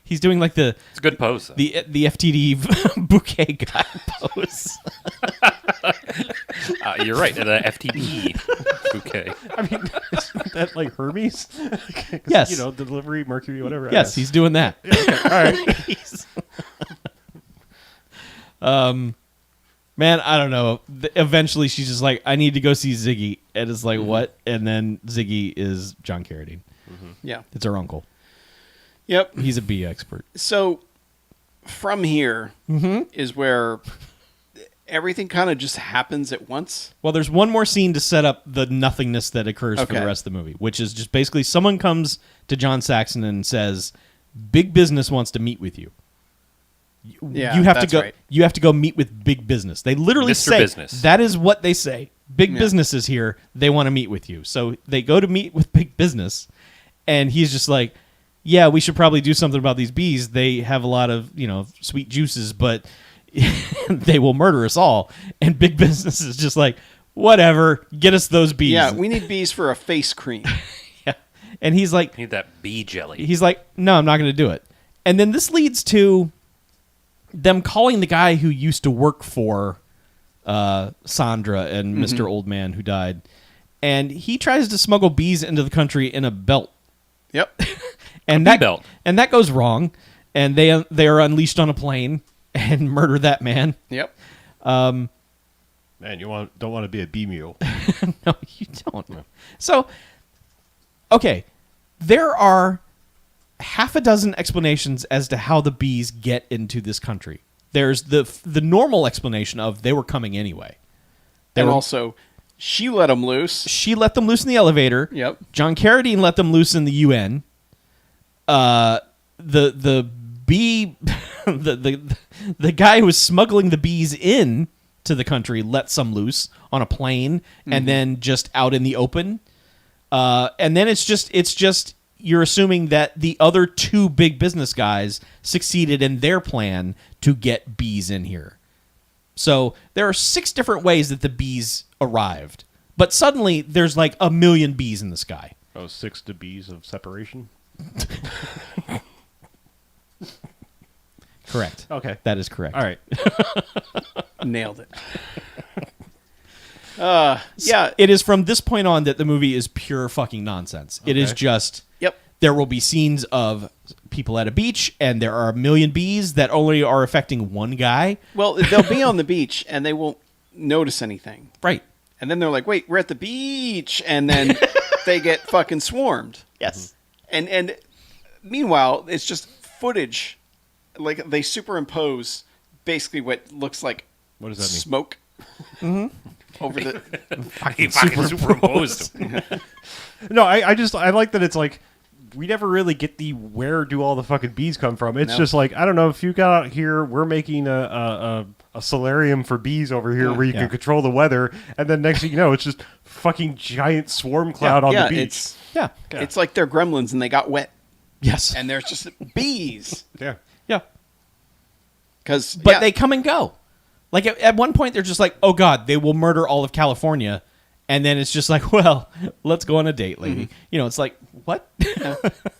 He's doing like the It's a good pose. Though. the FTD bouquet guy pose. You're right. The FTP bouquet. I mean, isn't that like Hermes? 'Cause, Yes. You know, delivery, Mercury, whatever. Yes, he's doing that. All right. He's- man, I don't know. Eventually, she's just like, I need to go see Ziggy, and it's like, what? And then Ziggy is John Carradine. Yeah. It's her uncle. Yep. He's a bee expert. So from here is where everything kind of just happens at once. Well, there's one more scene to set up the nothingness that occurs for the Okay. rest of the movie, which is just basically someone comes to John Saxon and says, "Big business wants to meet with you." Yeah, you have to that's go. right. You have to go meet with big business. They literally Mr. say Business. that is what they say. Big Yeah. business is here. They want to meet with you. So they go to meet with big business, and he's just like, "Yeah, we should probably do something about these bees. They have a lot of sweet juices, but they will murder us all." And big business is just like, "Whatever, get us those bees." Yeah, we need bees for a face cream. Yeah. And he's like, Need that bee jelly. "No, I'm not going to do it." And then this leads to them calling the guy who used to work for Sandra and Mr. Old Man who died. And he tries to smuggle bees into the country in a belt. Yep. And bee belt. And that goes wrong. And they are unleashed on a plane and murder that man. Yep. Man, don't want to be a bee mule. No, you don't. So, okay, there are half a dozen explanations as to how the bees get into this country. There's the normal explanation of they were coming anyway. And also, she let them loose. She let them loose in the elevator. Yep. John Carradine let them loose in the UN. The bee, the guy who was smuggling the bees in to the country let some loose on a plane and then just out in the open. And then it's just you're assuming that the other two big business guys succeeded in their plan to get bees in here. So there are 6 different ways that the bees arrived. But suddenly there's like 1 million bees in the sky. Oh, 6 degrees of separation. Correct. Okay. That is correct. All right. Nailed it. Yeah. It is from this point on that the movie is pure fucking nonsense. It is Okay. just Yep. there will be scenes of people at a beach and there are 1 million bees that only are affecting one guy. Well, they'll be on the beach and they won't notice anything. Right. And then they're like, wait, we're at the beach. And then they get fucking swarmed. Yes. And meanwhile, it's just footage. Like, they superimpose basically what looks like What does that mean? smoke over the... He fucking superimposed him. No, I like that it's like we never really get the where do all the fucking bees come from. It's No. just like, I don't know, if you got out here, we're making a solarium for bees over here where you Yeah. can control the weather, and then next thing you know, it's just fucking giant swarm cloud on the beach. Yeah. It's like they're gremlins and they got wet. Yes. And there's just bees. Yeah. Yeah. But They come and go. Like at one point they're just like, "Oh god, they will murder all of California." And then it's just like, "Well, let's go on a date, lady." You know, it's like, "What?"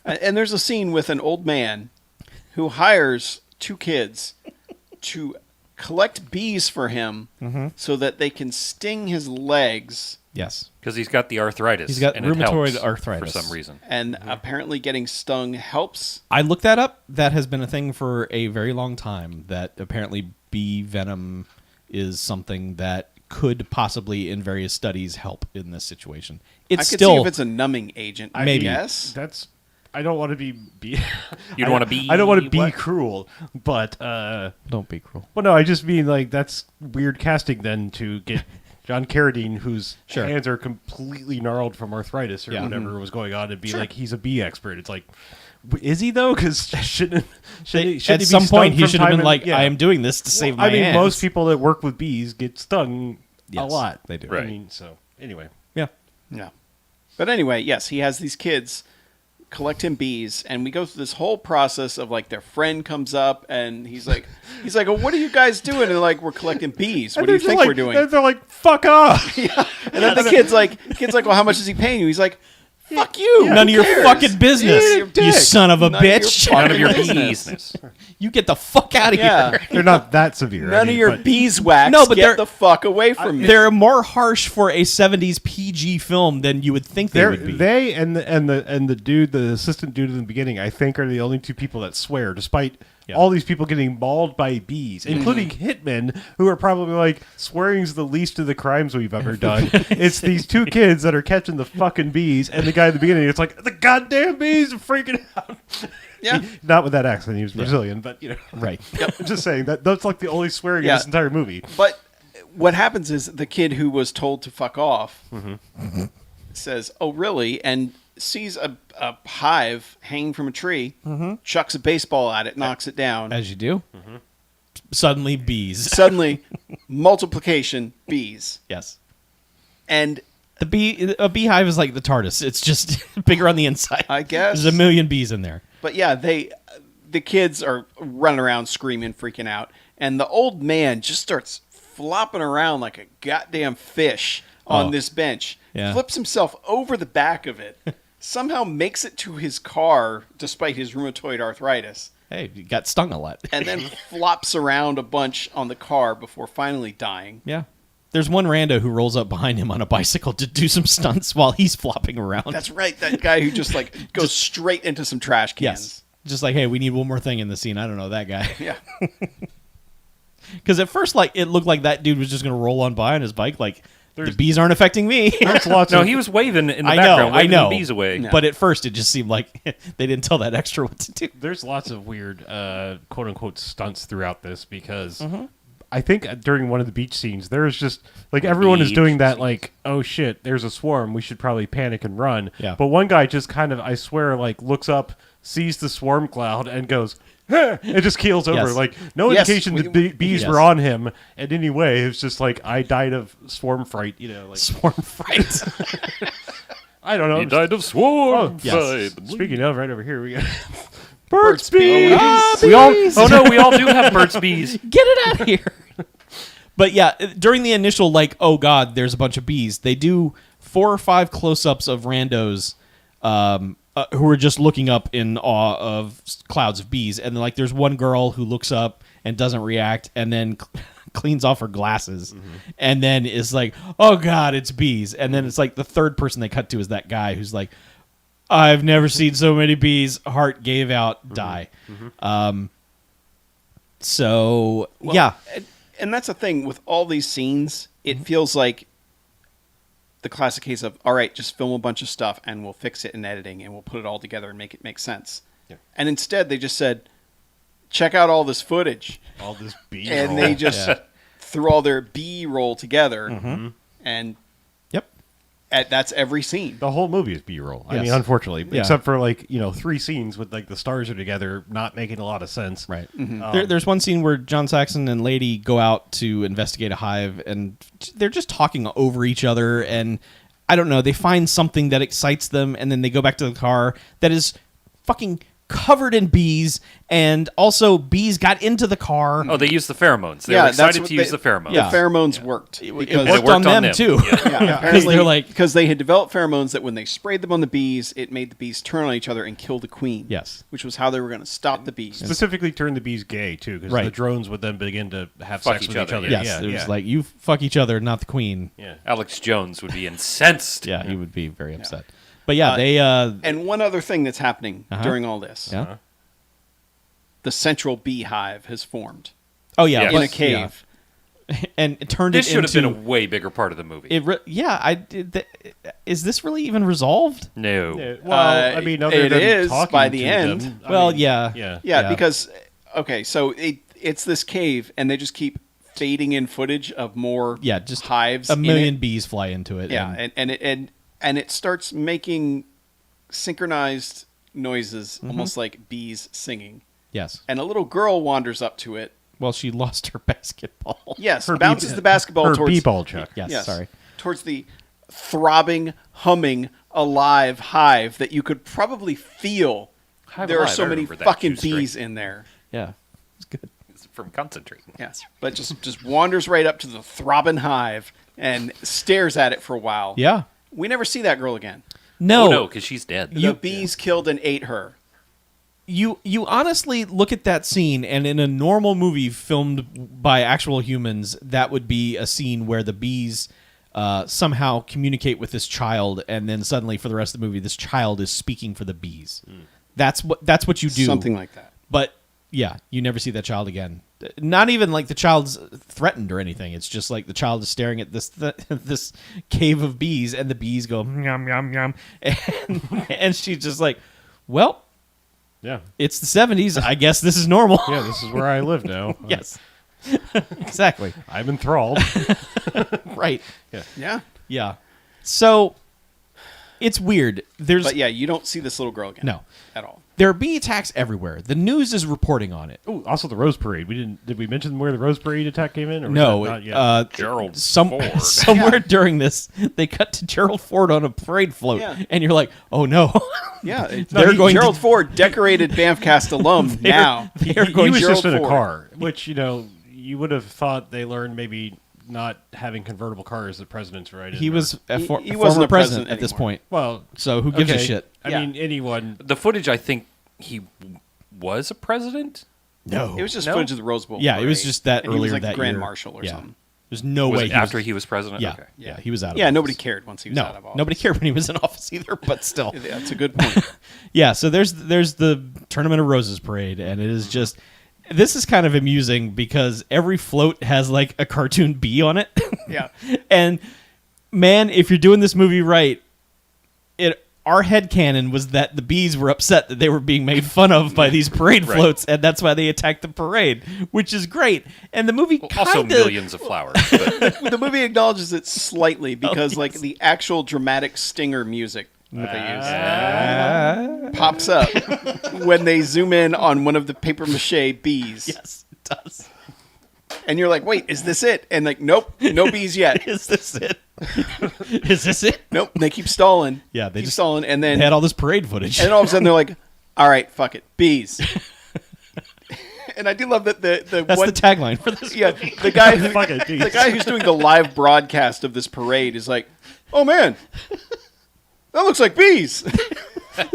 And there's a scene with an old man who hires 2 kids to collect bees for him so that they can sting his legs. Yes. Because he's got the arthritis. He's got and it rheumatoid helps arthritis. for some reason. And apparently getting stung helps. I looked that up. That has been a thing for a very long time. That apparently bee venom is something that could possibly, in various studies, help in this situation. It's I could still see if it's a numbing agent. Maybe. Yes. That's. I don't want to be. You don't want to be. I don't want to be what? cruel, but don't be cruel. well, no, I just mean like that's weird casting then to get John Carradine, whose Sure. hands are completely gnarled from arthritis or Yeah. whatever was going on, and be like he's a bee expert. It's like, is he though? Because shouldn't he At be some point, stung he from should have time been and- like, yeah. "I am doing this to save my I mean, hands." most people that work with bees get stung a Yes, lot. they do. I Right. mean, so anyway, Yeah. Yeah. But anyway, yes, he has these kids collect him bees, and we go through this whole process of like their friend comes up and he's like, "Oh, what are you guys doing?" And they're like, "We're collecting bees. What do you think we're doing?" And they're like, "Fuck off!" And then the kid's like, "Well, how much is he paying you?" He's like, "Fuck you! None of Who your cares? fucking business, Yeah, you dick. son of a None of your bitch. fucking None of your business. business. You get the fuck out of Yeah. here. They're not that severe. None of your but- beeswax. No, but they're- get the fuck away from me." They're more harsh for a 70s PG film than you would think they would be. They and the dude, the assistant dude in the beginning, I think, are the only 2 people that swear, despite all these people getting mauled by bees, including hitmen, who are probably like, swearing's the least of the crimes we've ever done. It's these 2 kids that are catching the fucking bees, and the guy at the beginning, it's like, the goddamn bees are freaking out. Yeah. Not with that accent, he was Brazilian, but you know, Right. I'm just saying that's like the only swearing Yeah. in this entire movie. But what happens is the kid who was told to fuck off says, "Oh, really?" and sees a hive hanging from a tree, chucks a baseball at it, knocks it down. As you do. Suddenly, bees. Suddenly, multiplication, bees. Yes. And A beehive is like the TARDIS. It's just bigger on the inside. I guess. There's 1 million bees in there. But yeah, the kids are running around screaming, freaking out, and the old man just starts flopping around like a goddamn fish on Oh. this bench. Yeah. Flips himself over the back of it. Somehow makes it to his car despite his rheumatoid arthritis. Hey, you got stung a lot. and then flops around a bunch on the car before finally dying. Yeah. There's one rando who rolls up behind him on a bicycle to do some stunts while he's flopping around. That's right, that guy who just like goes straight into some trash cans. yes. Just like, hey, we need one more thing in the scene. I don't know that guy. Yeah. Because at first, like, it looked like that dude was just going to roll on by on his bike. Like, the There's- bees aren't affecting me. There's lots No, of he was waving in the I background, know, waving I know. the bees away. No. But at first, it just seemed like they didn't tell that extra what to do. There's lots of weird quote unquote stunts throughout this because Mm-hmm. I think during one of the beach scenes there's just like everyone is Beach doing that scenes. like, oh shit, there's a swarm, we should probably panic and run. Yeah. But one guy just kind of, I swear, like looks up, sees the swarm cloud and goes, "Huh," and just keels over. Yes. Like no Yes, indication we- that bees yes. were on him in any way. It's just like I died of swarm fright, like Swarm fright. I don't know. He died of swarm. yes. fight. Speaking of, right over here we got Burt's Bees. We all. Oh no, we all do have Burt's Bees. Get it out of here. But yeah, during the initial, like, oh god, there's a bunch of bees, they do 4 or 5 close-ups of randos who are just looking up in awe of clouds of bees. And like, there's one girl who looks up and doesn't react and then cleans off her glasses and then is like, oh god, it's bees. And then it's like the third person they cut to is that guy who's like, I've never seen so many bees, heart gave out, die. So Well, yeah. And that's the thing with all these scenes, it feels like the classic case of, all right, just film a bunch of stuff and we'll fix it in editing and we'll put it all together and make it make sense. Yeah. And instead they just said, check out all this footage. all this bee And roll. they just Yeah. threw all their B-roll together. And Yep. that's every scene. The whole movie is B-roll. I Yes. mean, unfortunately, Yeah. except for like 3 scenes with like the stars are together, not making a lot of sense. Right. There's one scene where John Saxon and Lady go out to investigate a hive, and they're just talking over each other. And I don't know, they find something that excites them, and then they go back to the car that is fucking covered in bees, and also bees got into the car. Oh, they used the pheromones. They Yeah, were that's excited what to use they- the pheromones. Yeah. The pheromones worked. It Because worked on them, too. Yeah, apparently they're like- because they had developed pheromones that when they sprayed them on the bees, it made the bees turn on each other and kill the queen. Yes. Which was how they were going to stop the bees. Specifically, turn the bees gay too, because Right. the drones would then begin to have Fuck sex each with each other, other. Yes, yeah, it was yeah. like, you fuck each other, not the queen. yeah. Alex Jones would be incensed. Yeah, he would be very upset. But yeah, they And one other thing that's happening Uh-huh. during all this, yeah. the central beehive has formed Oh yeah, Yeah. in but- a cave. yeah. And it turned This it should into have been a way bigger part of the movie. is this really even resolved? no. Yeah, well, I mean, other it than is talking by the to end. them, I Well, mean, yeah. yeah. Yeah, Yeah. because okay, so it's this cave, and they just keep fading in footage of more Yeah, just hives. a in million it. bees fly into it. Yeah, and it starts making synchronized noises, Mm-hmm. almost like bees singing. yes. And a little girl wanders up to it. Well, she lost her basketball. Yes, Her bounces bee- the basketball her towards bee-ball chuck. Yes, yes, sorry. towards the throbbing, humming, alive hive that you could probably feel. Hive There are Alive, so I many remember that fucking shoestring. bees in there. Yeah, it's good. It's from concentrating. Yes, but just wanders right up to the throbbing hive and stares at it for a while. Yeah. We never see that girl again. No, Oh no, because she's dead. The bees killed and ate her. you honestly look at that scene, and in a normal movie filmed by actual humans, that would be a scene where the bees somehow communicate with this child, and then suddenly for the rest of the movie, this child is speaking for the bees. That's what you do. Something like that. But yeah, you never see that child again. Not even like the child's threatened or anything. It's just like the child is staring at this this cave of bees, and the bees go yum yum yum, and she's just like, "Well, Yeah. it's the '70s. I guess this is normal." Yeah, this is where I live now. Yes, exactly. I'm enthralled. Right. Yeah. Yeah. So it's weird. There's But yeah, you don't see this little girl again. no. At all. There are bee attacks everywhere. The news is reporting on it. Ooh, also the Rose Parade. Did we mention where the Rose Parade attack came in? Or was No, that not yet? Gerald Ford. somewhere during this, they cut to Gerald Ford on a parade float, Yeah. and you're like, "Oh no!" Yeah. They're going Gerald to- Ford, decorated BMFcast alum now. They're he going was to just in a Ford. car, which you would have thought they learned maybe not having convertible cars the president's right. He was a He former wasn't a president president at this anymore. point. well. So who gives a okay. shit? I Yeah. mean, anyone. The footage, I think he was a president? No. It was just No? footage of the Rose Bowl. Yeah, it was parade, just that and he was earlier like that Grand year. Marshal or Yeah. something. There's no Was way it after he was president? Yeah, Okay. yeah, he was out of Yeah, office. nobody cared once he was out of office. Nobody cared when he was in office either, but still. That's a good point. Yeah, so there's the Tournament of Roses parade, and it is just this is kind of amusing because every float has like a cartoon bee on it. Yeah. And man, if you're doing this movie right, our headcanon was that the bees were upset that they were being made fun of by these parade Right. floats, and that's why they attacked the parade, which is great. And the movie Also, kind of millions of flowers. But The movie acknowledges it slightly because, like, yes. the actual dramatic stinger music that they use pops up when they zoom in on one of the paper mache bees, yes, it does. and you're like, "Wait, is this it?" And like, nope, no bees yet. Is this it? Is this it? Nope. They keep stalling. Yeah, they keep just- stalling, and They then had all this parade footage. and then all of a sudden they're like, "All right, fuck it, bees." And I do love that the That's one, the tagline for this. yeah, the guy Fuck it, bees. the guy who's doing the live broadcast of this parade is like, "Oh man, that looks like bees."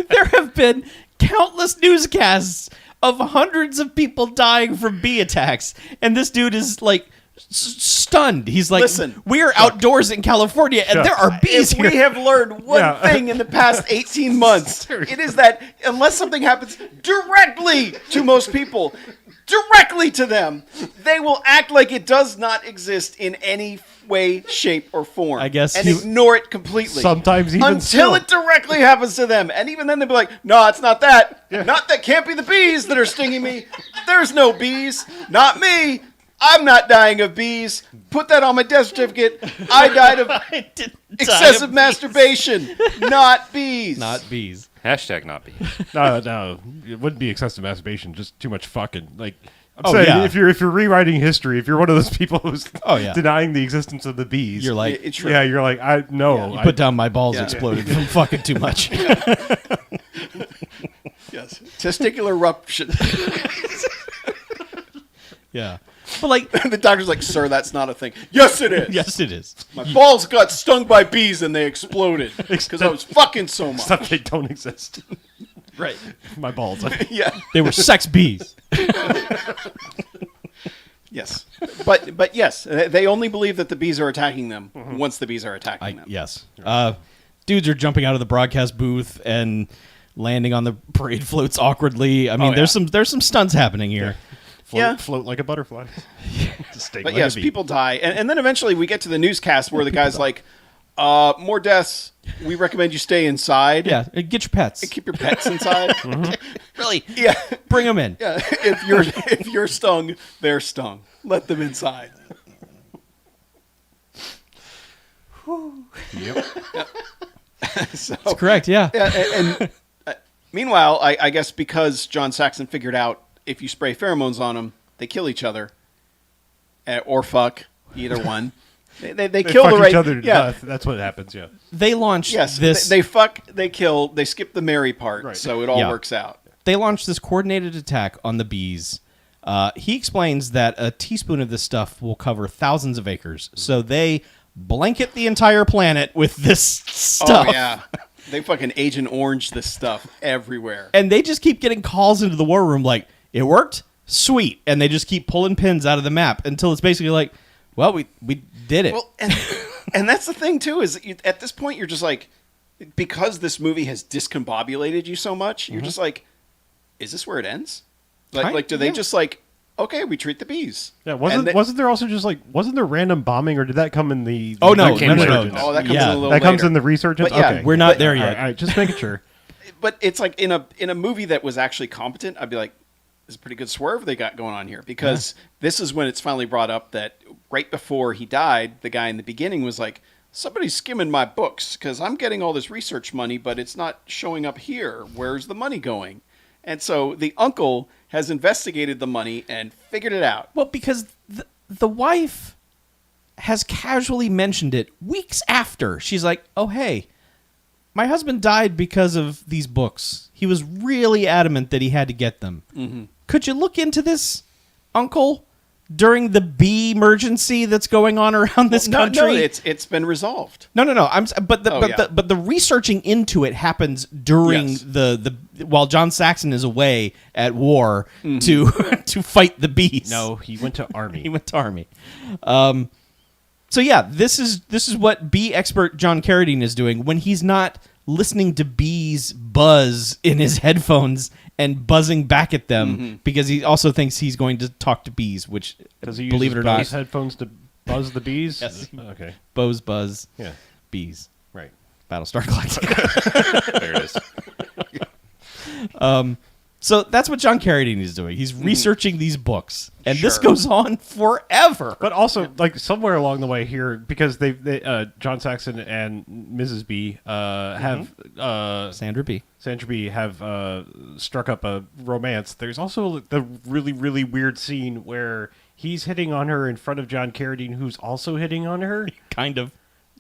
There have been countless newscasts of hundreds of people dying from bee attacks, and this dude is like stunned. He's like, Listen, "We are outdoors in California, and Chuck. there are bees If here." we have learned one Yeah. thing in the past 18 months, it is that unless something happens directly to most people, directly to them, they will act like it does not exist in any way, shape, or form. I guess and you- ignore it completely. Sometimes even until still. it directly happens to them, and even then they'll be like, "No, it's not that. Not that. Can't be the bees that are stinging me. There's no bees. Not me. I'm not dying of bees. Put that on my death certificate. I died of I didn't die excessive of masturbation, not bees." bees. Not bees. hashtag not be. No, it wouldn't be excessive masturbation. Just too much fucking. Like, I'm Oh, saying, yeah. if you're rewriting history, if you're one of those people who's Oh, yeah. denying the existence of the bees, You're like, It's true. yeah, you're like, I no, you I put down my balls Yeah. exploded from fucking too much. Yes. Testicular eruption. Yeah, but like, The doctor's like, "Sir, that's not a thing." "Yes, it is. yes, it is. My balls got stung by bees and they exploded because I was fucking so much." stuff they don't exist. Right. My balls. Yeah. They were sex bees. Yes. But yes, they only believe that the bees are attacking them once the bees are attacking them. Yes. Dudes are jumping out of the broadcast booth and landing on the parade floats awkwardly. I mean, yeah. there's some stunts happening here. Float, Yeah. float like a butterfly. Sting But like yes, a bee. people die. And then eventually we get to the newscast where the guy's like, "More deaths. We recommend you stay inside. Yeah, get your pets. Keep your pets inside." Really? Yeah. Bring them in. Yeah. If you're stung, they're stung. Let them inside. Yep. So, That's correct. Yeah. yeah, and meanwhile, I guess because John Saxon figured out if you spray pheromones on them, they kill each other, or fuck, either one. They They kill fuck the right. each other to Yeah. death. That's what happens. Yeah. They launched Yes. this. They fuck. They kill. They skip the marry part, Right. so it all Yeah. works out. They launched this coordinated attack on the bees. He explains that a teaspoon of this stuff will cover thousands of acres. So they blanket the entire planet with this stuff. Oh yeah. They fucking Agent Orange this stuff everywhere. And they just keep getting calls into the war room like, "It worked? Sweet." And they just keep pulling pins out of the map until it's basically like, "Well, we did it." Well, and that's the thing too is at this point you're just like, because this movie has discombobulated you so much, you're just like, is this where it ends? Like do they Yeah. just like, okay, we treat the bees? Yeah. And they- Wasn't there also just like wasn't there random bombing or did that come in the? Oh, no, the came no, no, later. no. Oh, that comes Yeah, in a little That comes later. in the resurgence. But yeah, okay, we're not But- there all yet. right, all right, just making sure. But it's like in a movie that was actually competent, I'd be like, this is a pretty good swerve they got going on here, because this is when it's finally brought up that right before he died, the guy in the beginning was like, "Somebody's skimming my books because I'm getting all this research money, but it's not showing up here. Where's the money going?" And so the uncle has investigated the money and figured it out. Well, because the wife has casually mentioned it weeks after. She's like, "Oh, hey, my husband died because of these books. He was really adamant that he had to get them. Could you look into this, uncle? during the bee emergency that's going on around this country? No, it's been resolved. No. But yeah. the researching into it happens during Yes. the while John Saxon is away at war to to fight the bees. No, he went to Army. He went to Army. So yeah, this is what bee expert John Carradine is doing when he's not listening to bees buzz in his headphones and buzzing back at them because he also thinks he's going to talk to bees, which, Does he believe it or not, use headphones to buzz the bees? Yes. Okay. Bows buzz, Yeah. bees. Right. Battlestar Galactica. There it is. So that's what John Carradine is doing. He's researching these books, and this Sure. goes on forever. But also, like somewhere along the way here, because they John Saxon and Mrs. B have Sandra B. Sandra B have struck up a romance. There's also the really, really weird scene where he's hitting on her in front of John Carradine, who's also hitting on her. Kind of.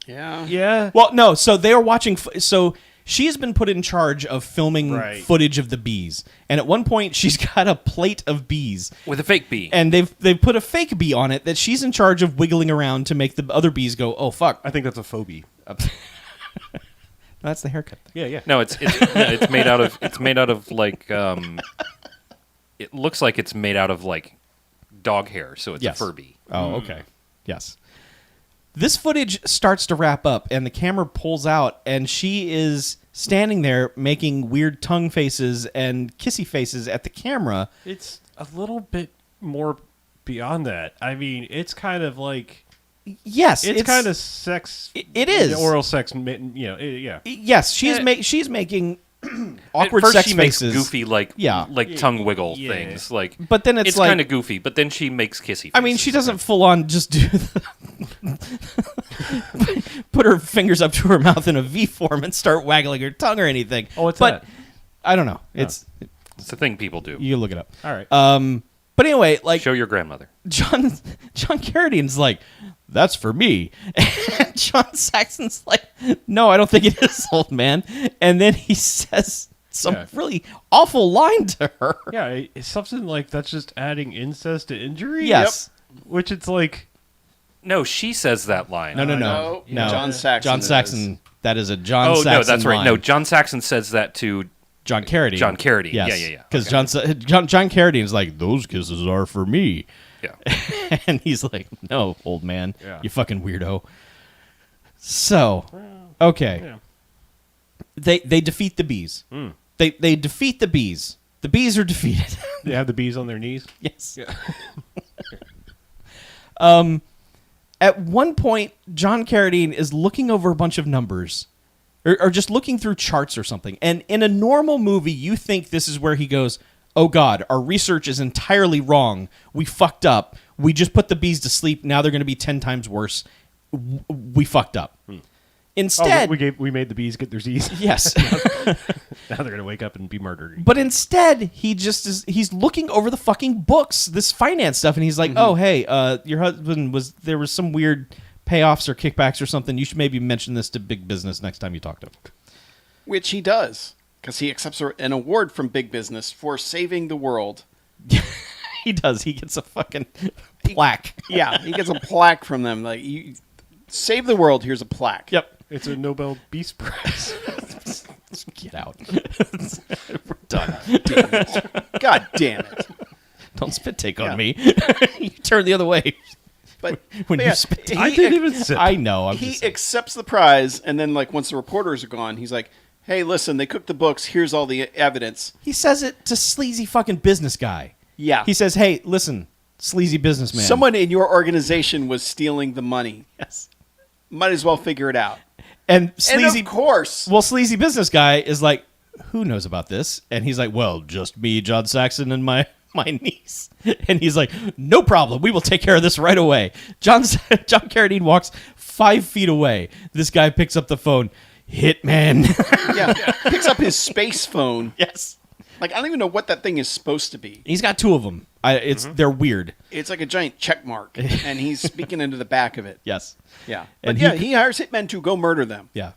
Yeah. Yeah. Well, no. So they are watching. So she has been put in charge of filming Right. footage of the bees, and at one point she's got a plate of bees, With a fake bee. and they've put a fake bee on it that she's in charge of wiggling around to make the other bees go, oh fuck. I think that's a phobie. That's the haircut thing. Yeah, yeah. No, it's made out of like it looks like it's made out of like dog hair, so it's Yes. a Furby. Oh, okay. Yes. This footage starts to wrap up, and the camera pulls out, and she is standing there making weird tongue faces and kissy faces at the camera. It's a little bit more beyond that. I mean, it's kind of like Yes, it's kind of sex. It is. oral sex. Yeah. Yes, she's making awkward At first sex she faces. makes goofy like Yeah. tongue wiggle Yeah. things. Like, But then it's like- kind of goofy. But then she makes kissy. I mean, faces. she doesn't full on just do put her fingers up to her mouth in a V form and start waggling her tongue or anything. Oh, what's but that? I don't know. It's It's a thing people do. you can look it up. All right. But anyway, like Show your grandmother. John Carradine's like, that's for me. And John Saxon's like, no, I don't think it is, old man. And then he says some Yeah. really awful line to her. Yeah, it's something like that's just adding incest to injury. Yes. Which it's like, No, she says that line. No. No, John Saxon John does. Saxon. That is a John Oh Saxon no, that's right. line. No, John Saxon says that to John Carradine. John Carradine. Yes. Yeah. Because John Carradine is like, those kisses are for me. Yeah. And he's like, no, old man, Yeah. you fucking weirdo. So, okay. yeah. They defeat the bees. They defeat the bees. The bees are defeated. They have the bees on their knees. Yes. Yeah. At one point, John Carradine is looking over a bunch of numbers, or just looking through charts or something. And in a normal movie, you think this is where he goes, oh God, our research is entirely wrong. We fucked up. We just put the bees to sleep. Now they're going to be 10 times worse. We fucked up. Instead, we made the bees get their Z's. yes. Now they're gonna wake up and be murdered. But instead, he's looking over the fucking books, this finance stuff, and he's like, oh, hey, your husband there was some weird payoffs or kickbacks or something. You should maybe mention this to big business next time you talk to him. Which he does, because he accepts an award from big business for saving the world. He does. He gets a fucking plaque. Yeah, he gets a plaque from them. Like, you save the world, here's a plaque. Yep. It's a Nobel Peace Prize. Get out. We're done. God damn it. Don't spit take Yeah. on me. You turn the other way But when but you yeah, spit. he- I didn't even sip. I know. he accepts the prize, and then, like, once the reporters are gone, he's like, hey, listen, they cooked the books. Here's all the evidence. He says it to sleazy fucking business guy. Yeah. He says, hey, listen, sleazy businessman. Someone in your organization was stealing the money. Yes. Might as well figure it out. And sleazy. And of course. Well, sleazy business guy is like, who knows about this? And he's like, well, just me, John Saxon, and my niece. And he's like, no problem. We will take care of this right away. John Carradine walks 5 feet away. This guy picks up the phone. Hitman. Yeah. Picks up his space phone. Yes. Like, I don't even know what that thing is supposed to be. He's got 2 of them. They're weird. It's like a giant check mark, and he's speaking into the back of it. Yes. Yeah. And But yeah, he hires hitmen to go murder them. Yeah.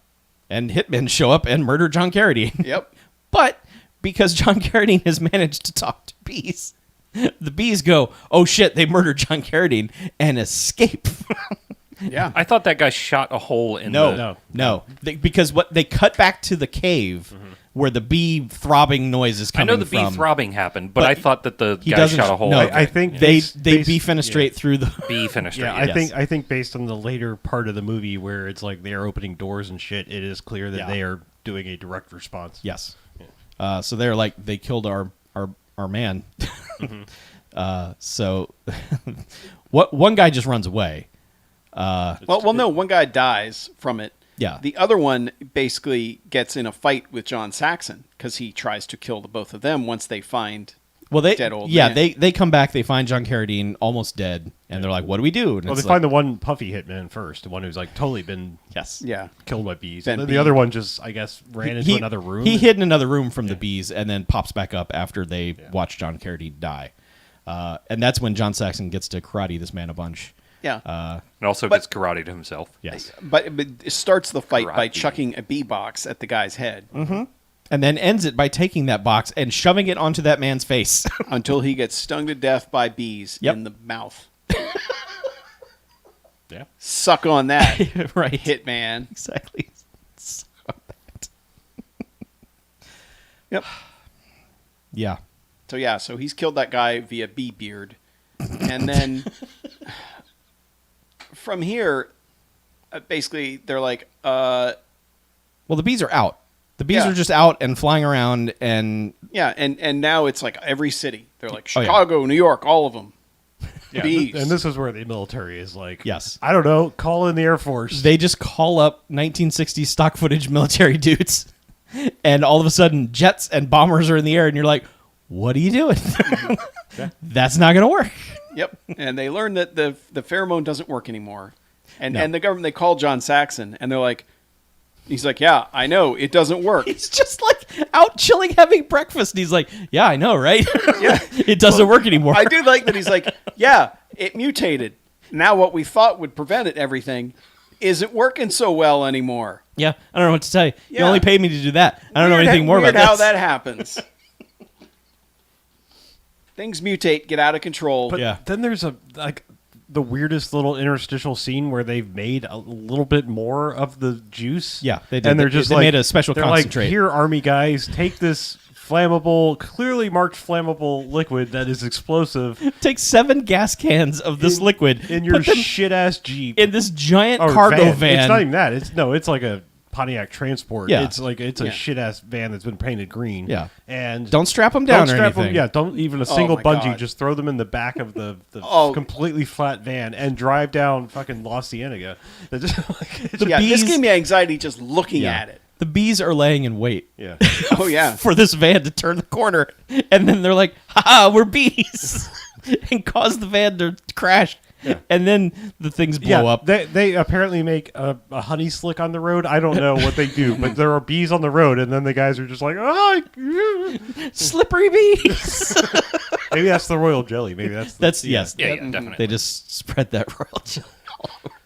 And hitmen show up and murder John Carradine. Yep. But because John Carradine has managed to talk to bees, The bees go, oh shit, they murdered John Carradine and escape. Yeah. I thought that guy shot a hole in the... No. Because what they cut back to the cave where the bee throbbing noise is I coming know the from. bee throbbing happened, but But I thought that the he guy doesn't- shot a hole. no, Okay. I think They based- bee fenestrate through the... bee finished Yeah, it. I think based on the later part of the movie where it's like they're opening doors and shit, it is clear that Yeah. they are doing a direct response. Yes. So they're like, they killed our man. So one guy just runs away. Well, no. One guy dies from it. Yeah. The other one basically gets in a fight with John Saxon because he tries to kill the both of them once they find. Well, Dead old man. they come back. They find John Carradine almost dead, and they're like, "What do we do?" And Well, it's they like, find the one puffy hitman first, the one who's like totally been yes, Yeah. killed by bees. Ben And then Bee. the other one just, I guess, ran into another room. He hid in another room from the bees, and then pops back up after they watch John Carradine die. And that's when John Saxon gets to karate this man a bunch. Yeah. And also But- gets karate to himself. Yes, but it starts the fight by Karate. chucking a bee box at the guy's head and then ends it by taking that box and shoving it onto that man's face. until he gets stung to death by bees Yep. in the mouth. Yeah. Suck on that, Right, hitman. exactly. Yep. Yeah. So he's killed that guy via bee beard, and then from here, basically they're like, Well, the bees are out. The bees Yeah. are just out and flying around, and yeah, and now it's like every city. They're like Oh, yeah. Chicago, New York, all of them. Yeah, bees. and this is where the military is like, Yes. I don't know, call in the Air Force. they just call up 1960s stock footage military dudes, and all of a sudden jets and bombers are in the air, and you're like, what are you doing? That's not going to work. Yep. And they learn that the pheromone doesn't work anymore. And No. and the government, they call John Saxon, and they're like, he's like, yeah, I know, it doesn't work. He's just like out chilling, having breakfast, and he's like, yeah, I know, right? Yeah. It doesn't work anymore. I do like that he's like, yeah, it mutated. Now what we thought would prevent it, everything, isn't working so well anymore. Yeah, I don't know what to tell you. You Yeah. only paid me to do that. I don't know Weird anything more weird about how this. that happens. Things mutate, get out of control. But Yeah. then there's the weirdest little interstitial scene where they've made a little bit more of the juice. Yeah, they did. And they're They- just they like, made a special they're concentrate. Like, here, army guys, take this flammable, clearly marked flammable liquid that is explosive Take 7 gas cans of this liquid in your put them shit ass Jeep in this giant or cargo van. It's not even that. It's like a Pontiac Transport. Yeah. It's a Yeah. shit ass van that's been painted green. Yeah. And Don't strap them down don't or strap anything. them. Yeah, don't even a single my bungee. God. Just throw them in the back of the Oh. completely flat van and drive down fucking La Cienega. They're just like, it's yeah, this bees- gave me anxiety just looking Yeah. at it. The bees are laying in wait yeah. Oh, yeah. for this van to turn the corner, and then they're like, "Ha, we're bees," and cause the van to crash, and then the things blow up. They apparently make a honey slick on the road. I don't know what they do, but there are bees on the road, and then the guys are just like, oh, Slippery bees. maybe that's the royal jelly. Maybe That's yes. Yeah, that- definitely. They just spread that royal jelly.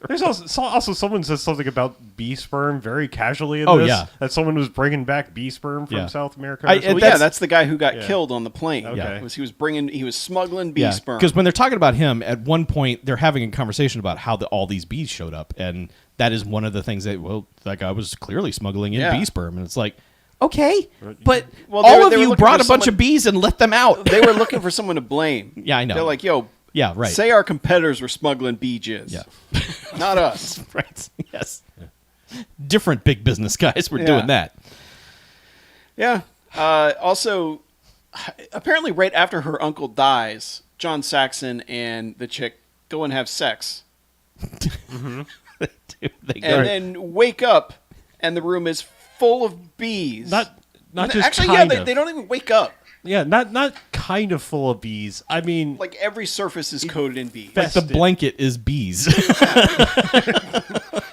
There's also someone says something about bee sperm very casually in Oh, this. yeah. That someone was bringing back bee sperm from Yeah. South America. I- or something. Well, That's- that's the guy who got Yeah. killed on the plane. Okay. He was smuggling bee sperm. Because when they're talking about him, at one point they're having a conversation about how all these bees showed up, and that is one of the things that guy was clearly smuggling in Yeah. bee sperm, and it's like, okay, but Well, they all were- of they were you looking brought a for bunch someone- of bees and let them out. They were looking for someone to blame. Yeah, I know. They're like, yo, Yeah, right. say our competitors were smuggling bee jizz. Yeah. Not us. Right. Yes. Different big business guys were Yeah. doing that. Yeah. Also, apparently, right after her uncle dies, John Saxon and the chick go and have sex, They go- and then wake up, and the room is full of bees. not just actually, kind yeah, of. they don't even wake up. Yeah, not kind of full of bees. I mean, Like every surface is coated in bees. like the festive. blanket is bees.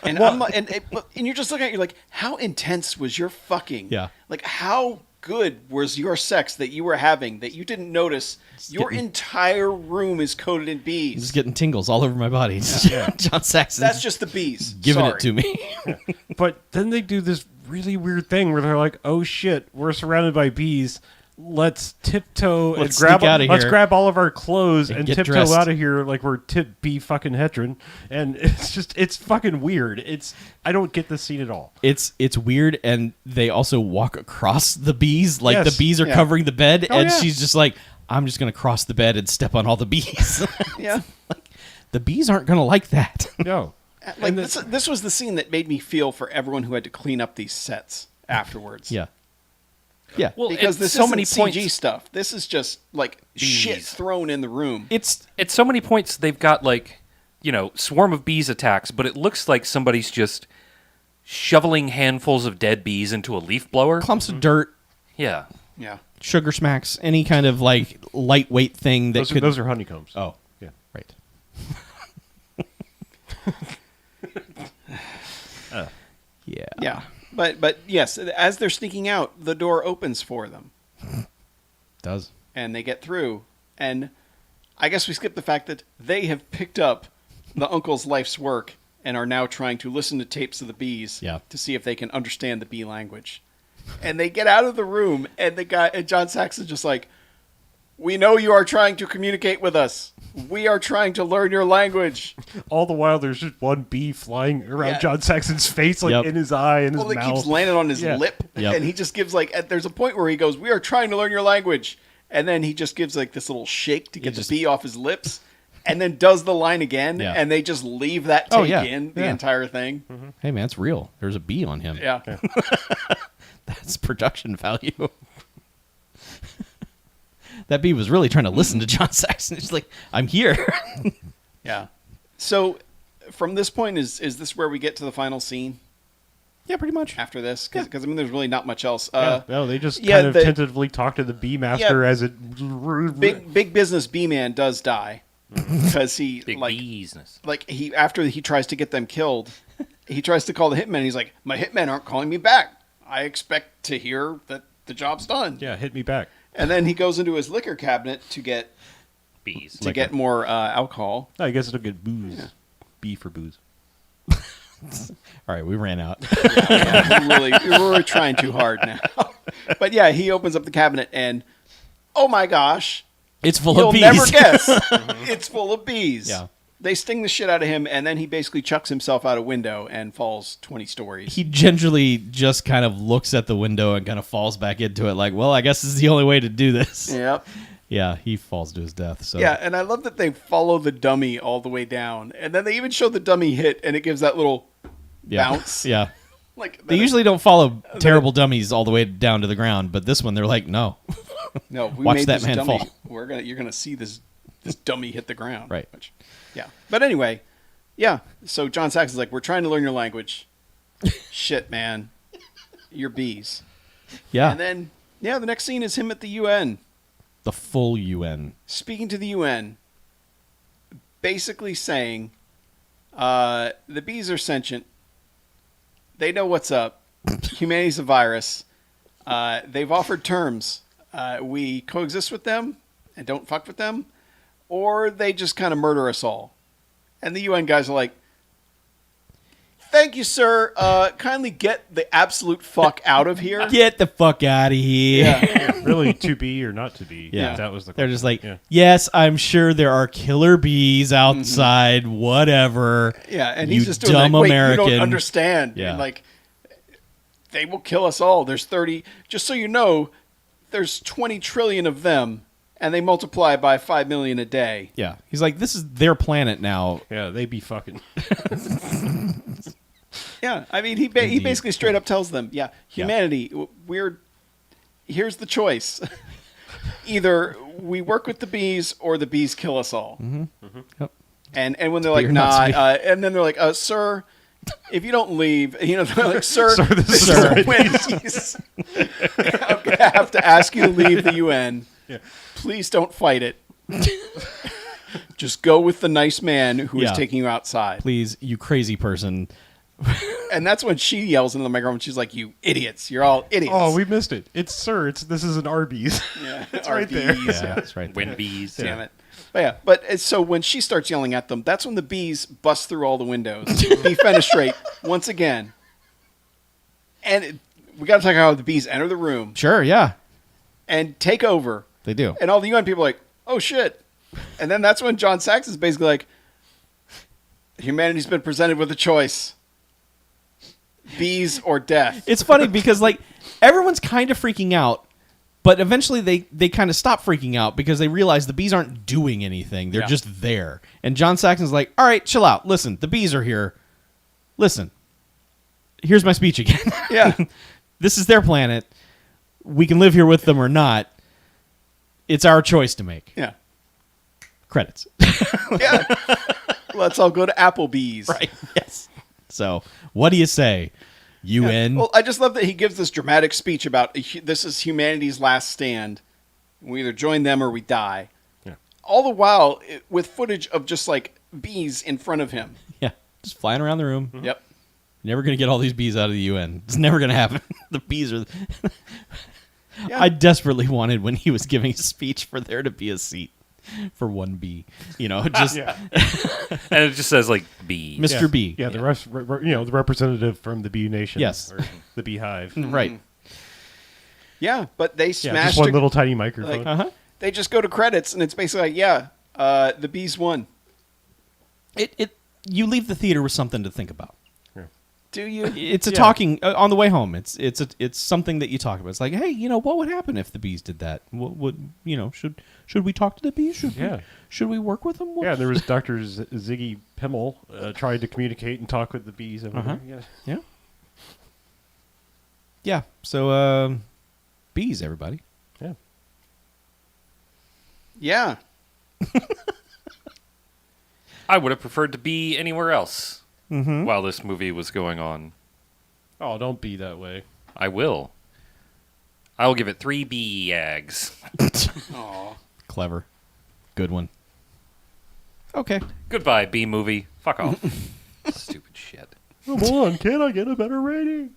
And I'm like, and you're just looking at it, you're like, how intense was your fucking? Yeah. Like how good was your sex that you were having that you didn't notice? Your getting- entire room is coated in I'm bees. just getting tingles all over my body. John Saxon. That's just the bees. giving Sorry. it to me. but then they do this really weird thing where they're like, "Oh shit, we're surrounded by bees. let's tiptoe Let's and grab sneak outta let's here grab all of our clothes and and get tiptoe dressed. out of here like we're tip B fucking hetron. And it's fucking weird. I don't get this scene at all. It's weird, and they also walk across the bees, like Yes. the bees are Yeah. covering the bed, Oh, and yeah. she's just like, I'm just gonna cross the bed and step on all the bees. Yeah. The bees aren't gonna like that. No. Like this was the scene that made me feel for everyone who had to clean up these sets afterwards. Yeah. Yeah. Well, Because it's this so isn't many CG points. stuff. This is just like shit Bees. thrown in the room. It's At so many points they've got like, swarm of bees attacks, but it looks like somebody's just shoveling handfuls of dead bees into a leaf blower. clumps of dirt, Yeah. Yeah. sugar smacks, any kind of like lightweight thing that Those, could. those are honeycombs. Oh, Yeah. right. Yeah. Yeah. But yes, as they're sneaking out, the door opens for them Does. and they get through. And I guess we skip the fact that they have picked up the uncle's life's work and are now trying to listen to tapes of the bees Yeah. to see if they can understand the bee language. And they get out of the room, and John Saxon's just like, "We know you are trying to communicate with us. We are trying to learn your language." All the while, there's just one bee flying around Yeah. John Saxon's face, like Yep. in his eye and his Well, it mouth. keeps landing on his Yeah. lip, Yep. and he just gives there's a point where he goes, "We are trying to learn your language," and then he just gives like this little shake to get just- the bee off his lips, and then does the line again, Yeah. and they just leave that take Oh, yeah. in the Yeah. entire thing. Hey man, it's real. There's a bee on him. Yeah. That's production value. That bee was really trying to listen to John Saxon. It's like, I'm here. Yeah. So, from this point, is this where we get to the final scene Yeah, pretty much. after this? Because I mean, there's really not much else. No, they just yeah, kind of the- tentatively talk to the bee master Yeah. as it. Big business bee man does die because he Big business. after he tries to get them killed, he tries to call the hitman. He's like, "My hitmen aren't calling me back. I expect to hear that the job's done." Yeah, hit me back. And then he goes into his liquor cabinet to get Bees. get more alcohol. I guess it'll get booze. B for booze. All right, we ran out. Yeah, we're really trying too hard now. But yeah, he opens up the cabinet and, oh my gosh, It's full you'll of bees. never guess, it's full of bees. Yeah. They sting the shit out of him, and then he basically chucks himself out a window and falls 20 stories. He gingerly just kind of looks at the window and kind of falls back into it like, well, I guess this is the only way to do this. Yep. Yeah, he falls to his death. So Yeah, and I love that they follow the dummy all the way down, and then they even show the dummy hit, and it gives that little yeah. bounce. Yeah. Like They usually don't follow terrible dummies all the way down to the ground, but this one they're like, no. no, we watch made that this man dummy. fall. You're gonna see this dummy hit the ground. Right. Yeah. But anyway, yeah. So John Saxon's like, we're trying to learn your language. Shit, man, you're bees. Yeah. And then the next scene is him at the UN. The full UN. Speaking to the UN, basically saying, the bees are sentient. They know what's up. Humanity's a virus. They've offered terms. We coexist with them and don't fuck with them, or they just kind of murder us all. And the UN guys are like, thank you, sir. Kindly get the absolute fuck out of here. Get the fuck out of here. Yeah. Really, to be or not to be? Yeah. That was the They're question. just like, Yeah. yes, I'm sure there are killer bees outside, whatever. Yeah, and You he's just doing dumb like, wait, you American. don't understand. Yeah. And like, they will kill us all. There's 30, just so you know, there's 20 trillion of them, and they multiply by 5 million a day. Yeah. He's like, this is their planet now. Yeah, they be fucking. Yeah, I mean, he Indeed. basically straight up tells them, yeah, humanity, here's the choice. Either we work with the bees or the bees kill us all. Yep. And when they're like, Beer, not nah, sweet. and then they're like, sir, if you don't leave, they're like, sir, Sir, this this is is right. when I'm going to have to ask you to leave the UN. Yeah. Please don't fight it. Just go with the nice man who is Yeah. taking you outside. Please, you crazy person. And that's when she yells into the microphone. She's like, you idiots. You're all idiots. Oh, we missed it. It's sir. This is an Arby's. yeah, it's right there. RBs. Yeah, that's right. Wind bees. Damn it. But so when she starts yelling at them, that's when the bees bust through all the windows. Defenestrate once again. And we got to talk about how the bees enter the room. Sure, yeah. and take over. They do. And all the UN people are like, oh shit. And then that's when John Sachs is basically like, humanity's been presented with a choice. Bees or death. It's funny because like everyone's kind of freaking out, but eventually they kind of stop freaking out because they realize the bees aren't doing anything. They're Yeah. just there. And John Saxon's like, all right, chill out. Listen, the bees are here. Listen, here's my speech again. Yeah. This is their planet. We can live here with them or not. It's our choice to make. Yeah. Credits. Yeah. Let's all go to Applebee's. Right. Yes. So, what do you say? UN? Well, I just love that he gives this dramatic speech about this is humanity's last stand. We either join them or we die. Yeah. All the while with footage of just like bees in front of him. Yeah. Just flying around the room. Yep. Never going to get all these bees out of the UN. It's never going to happen. The bees are... Yeah. I desperately wanted when he was giving his speech for there to be a seat for one bee. You know, just Yeah. And it just says like bees. Mr. B. Yeah, the representative from the bee nation. Yes. Or the beehive. Right. Yeah, but they Yeah, smashed just one it. little tiny microphone. Like- Uh-huh. They just go to credits and it's basically like, yeah, the bees won. You leave the theater with something to think about. Do you? It's a Yeah. talking on the way home. It's something that you talk about. It's like, hey, you know, what would happen if the bees did that? What would you know? Should we talk to the bees? Should we work with them? Yeah, there was Dr. Ziggy Pimmel tried to communicate and talk with the bees over Uh-huh. there. Yeah. Yeah. So bees, everybody. Yeah. Yeah. I would have preferred to be anywhere else while this movie was going on. Oh, don't be that way. I will. I will give it 3 bee eggs. Aw. Clever. Good one. Okay. Goodbye, bee movie. Fuck off. Stupid shit. Come on, can I get a better rating?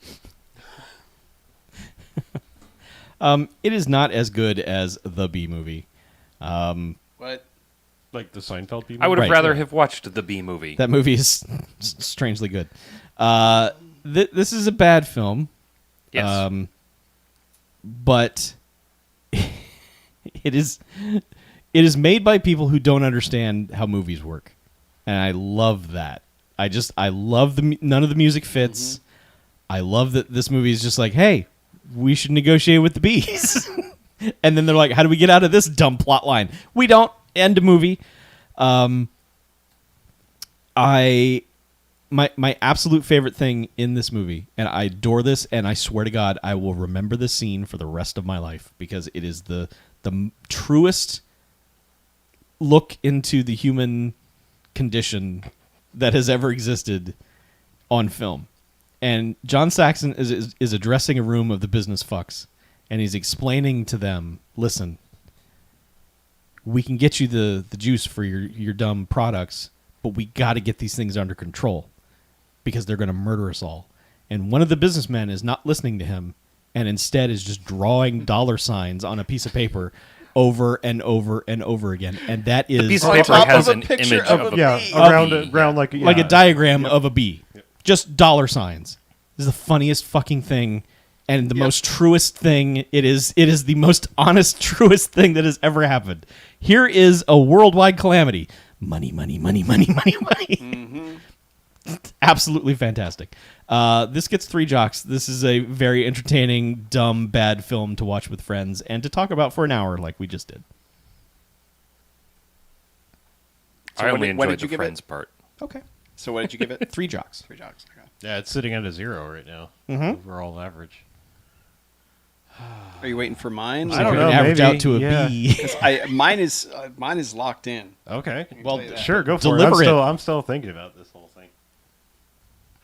It is not as good as the Bee Movie. What? Like the Seinfeld bee movie? I would have Right, rather yeah. have watched the bee movie. That movie is strangely good. This is a bad film. Yes. But it is made by people who don't understand how movies work, and I love that. I love none of the music fits. I love that this movie is just like, hey, we should negotiate with the bees, and then they're like, how do we get out of this dumb plot line? We don't. End of movie. My absolute favorite thing in this movie, and I adore this, and I swear to God, I will remember this scene for the rest of my life because it is the truest look into the human condition that has ever existed on film. And John Saxon is addressing a room of the business fucks, and he's explaining to them, listen, we can get you the juice for your dumb products, but we got to get these things under control because they're going to murder us all. And one of the businessmen is not listening to him and instead is just drawing dollar signs on a piece of paper over and over and over again. And that is the piece of on paper top has of a an picture image of of a a Yeah, bee. around like like a yeah. diagram of a bee. Just dollar signs. This is the funniest fucking thing and the most truest thing. It is the most honest, truest thing that has ever happened. Here is a worldwide calamity. Money, money, money, money, money, money. Absolutely fantastic. This gets 3 jocks. This is a very entertaining, dumb, bad film to watch with friends and to talk about for an hour like we just did. So I what only did- what enjoyed did you the give it? friends part. Okay. So what did you give it? 3 jocks. 3 jocks. Okay. Yeah, it's sitting at a 0 right now. Overall average. Are you waiting for mine? I don't If know, we can average maybe, out to a yeah. B. Mine is locked in. Okay. Well, tell you that. Sure, go for Deliver it. it. I'm still thinking about this whole thing.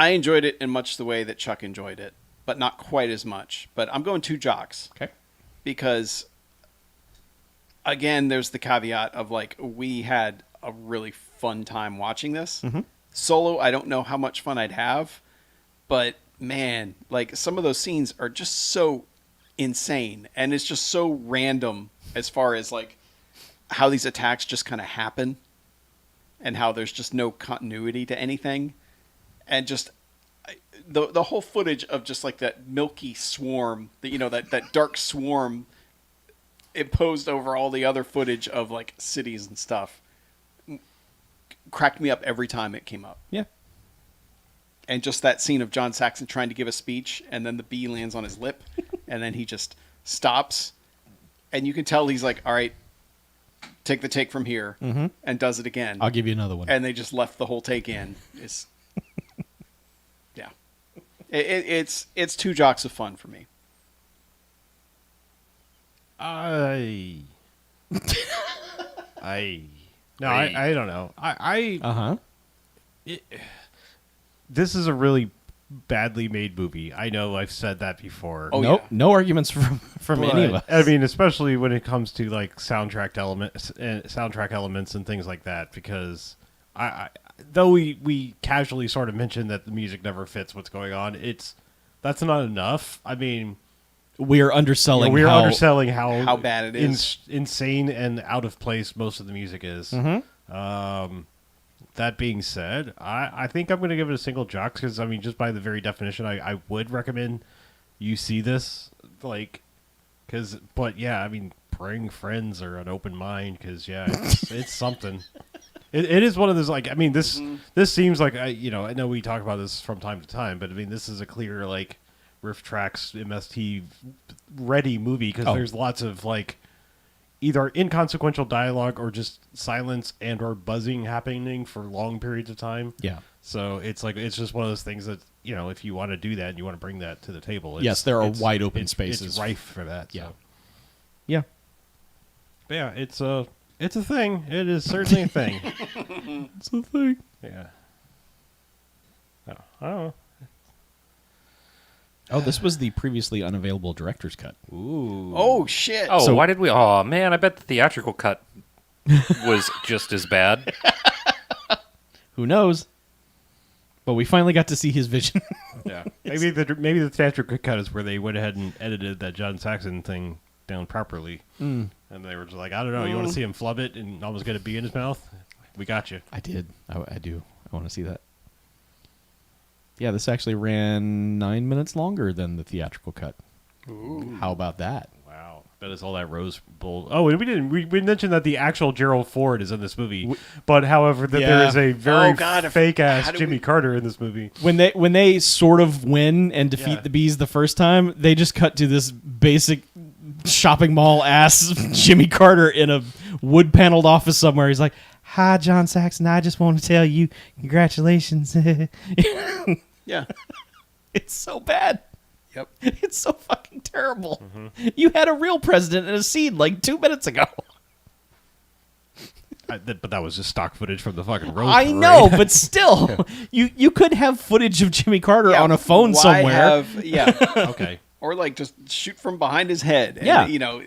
I enjoyed it in much the way that Chuck enjoyed it, but not quite as much. But I'm going 2 jocks. Okay. Because again, there's the caveat of like we had a really fun time watching this. Solo, I don't know how much fun I'd have, but man, like some of those scenes are just so insane and it's just so random as far as like how these attacks just kind of happen and how there's just no continuity to anything. And just the whole footage of just like that milky swarm, that that dark swarm imposed over all the other footage of like cities and stuff cracked me up every time it came up. Yeah. And just that scene of John Saxon trying to give a speech, and then the bee lands on his lip, and then he just stops, and you can tell he's like, "All right, take the take from here," and does it again. I'll give you another one. And they just left the whole take in. It's yeah, it's two jocks of fun for me. I don't know. Uh-huh. This is a really badly made movie. I know I've said that before. Oh, Nope. yeah. No arguments from any of us. I mean, especially when it comes to like soundtrack elements and things like that, because I though we casually sort of mentioned that the music never fits what's going on, that's not enough. I mean, We are underselling. we're how, underselling how bad it is. insane and out of place most of the music is. That being said, I think I'm going to give it a single jock because, I mean, just by the very definition, I would recommend you see this. But yeah, I mean, bring friends or an open mind because, yeah, it's something. It is one of those, like, I mean, this seems like, I know we talk about this from time to time, but I mean, this is a clear, like, riff tracks, MST ready movie because there's lots of, like, either inconsequential dialogue or just silence and or buzzing happening for long periods of time. Yeah. So it's just one of those things that, if you want to do that and you want to bring that to the table. Yes, there are it's- wide open it's spaces. rife for that. Yeah. So. Yeah. But yeah, it's a thing. It is certainly a thing. It's a thing. Yeah. Oh, I don't know. Oh, this was the previously unavailable director's cut. Ooh. Oh shit! Oh, So- why did we? Oh man, I bet the theatrical cut was just as bad. Who knows? But we finally got to see his vision. Yeah. Maybe the theatrical cut is where they went ahead and edited that John Saxon thing down properly. And they were just like, I don't know, you want to see him flub it and almost get a bee in his mouth? We got you. I did. I do. I want to see that. Yeah, this actually ran 9 minutes longer than the theatrical cut. Ooh. How about that? Wow. Bet it's all that Rose Bowl. Oh, and we mentioned that the actual Gerald Ford is in this movie. But however, that there Yeah. is a very Oh, God, fake-ass how did Jimmy we- Carter in this movie. When they sort of win and defeat Yeah. the bees the first time, they just cut to this basic shopping mall ass Jimmy Carter in a wood paneled office somewhere. He's like, "Hi, John Saxon. I just want to tell you, congratulations." Yeah. It's so bad. Yep. It's so fucking terrible. You had a real president in a scene like 2 minutes ago. But that was just stock footage from the fucking Rose I Parade. know, but still, you could have footage of Jimmy Carter Yeah, on a phone why somewhere. Okay. Or like just shoot from behind his head. And, Yeah.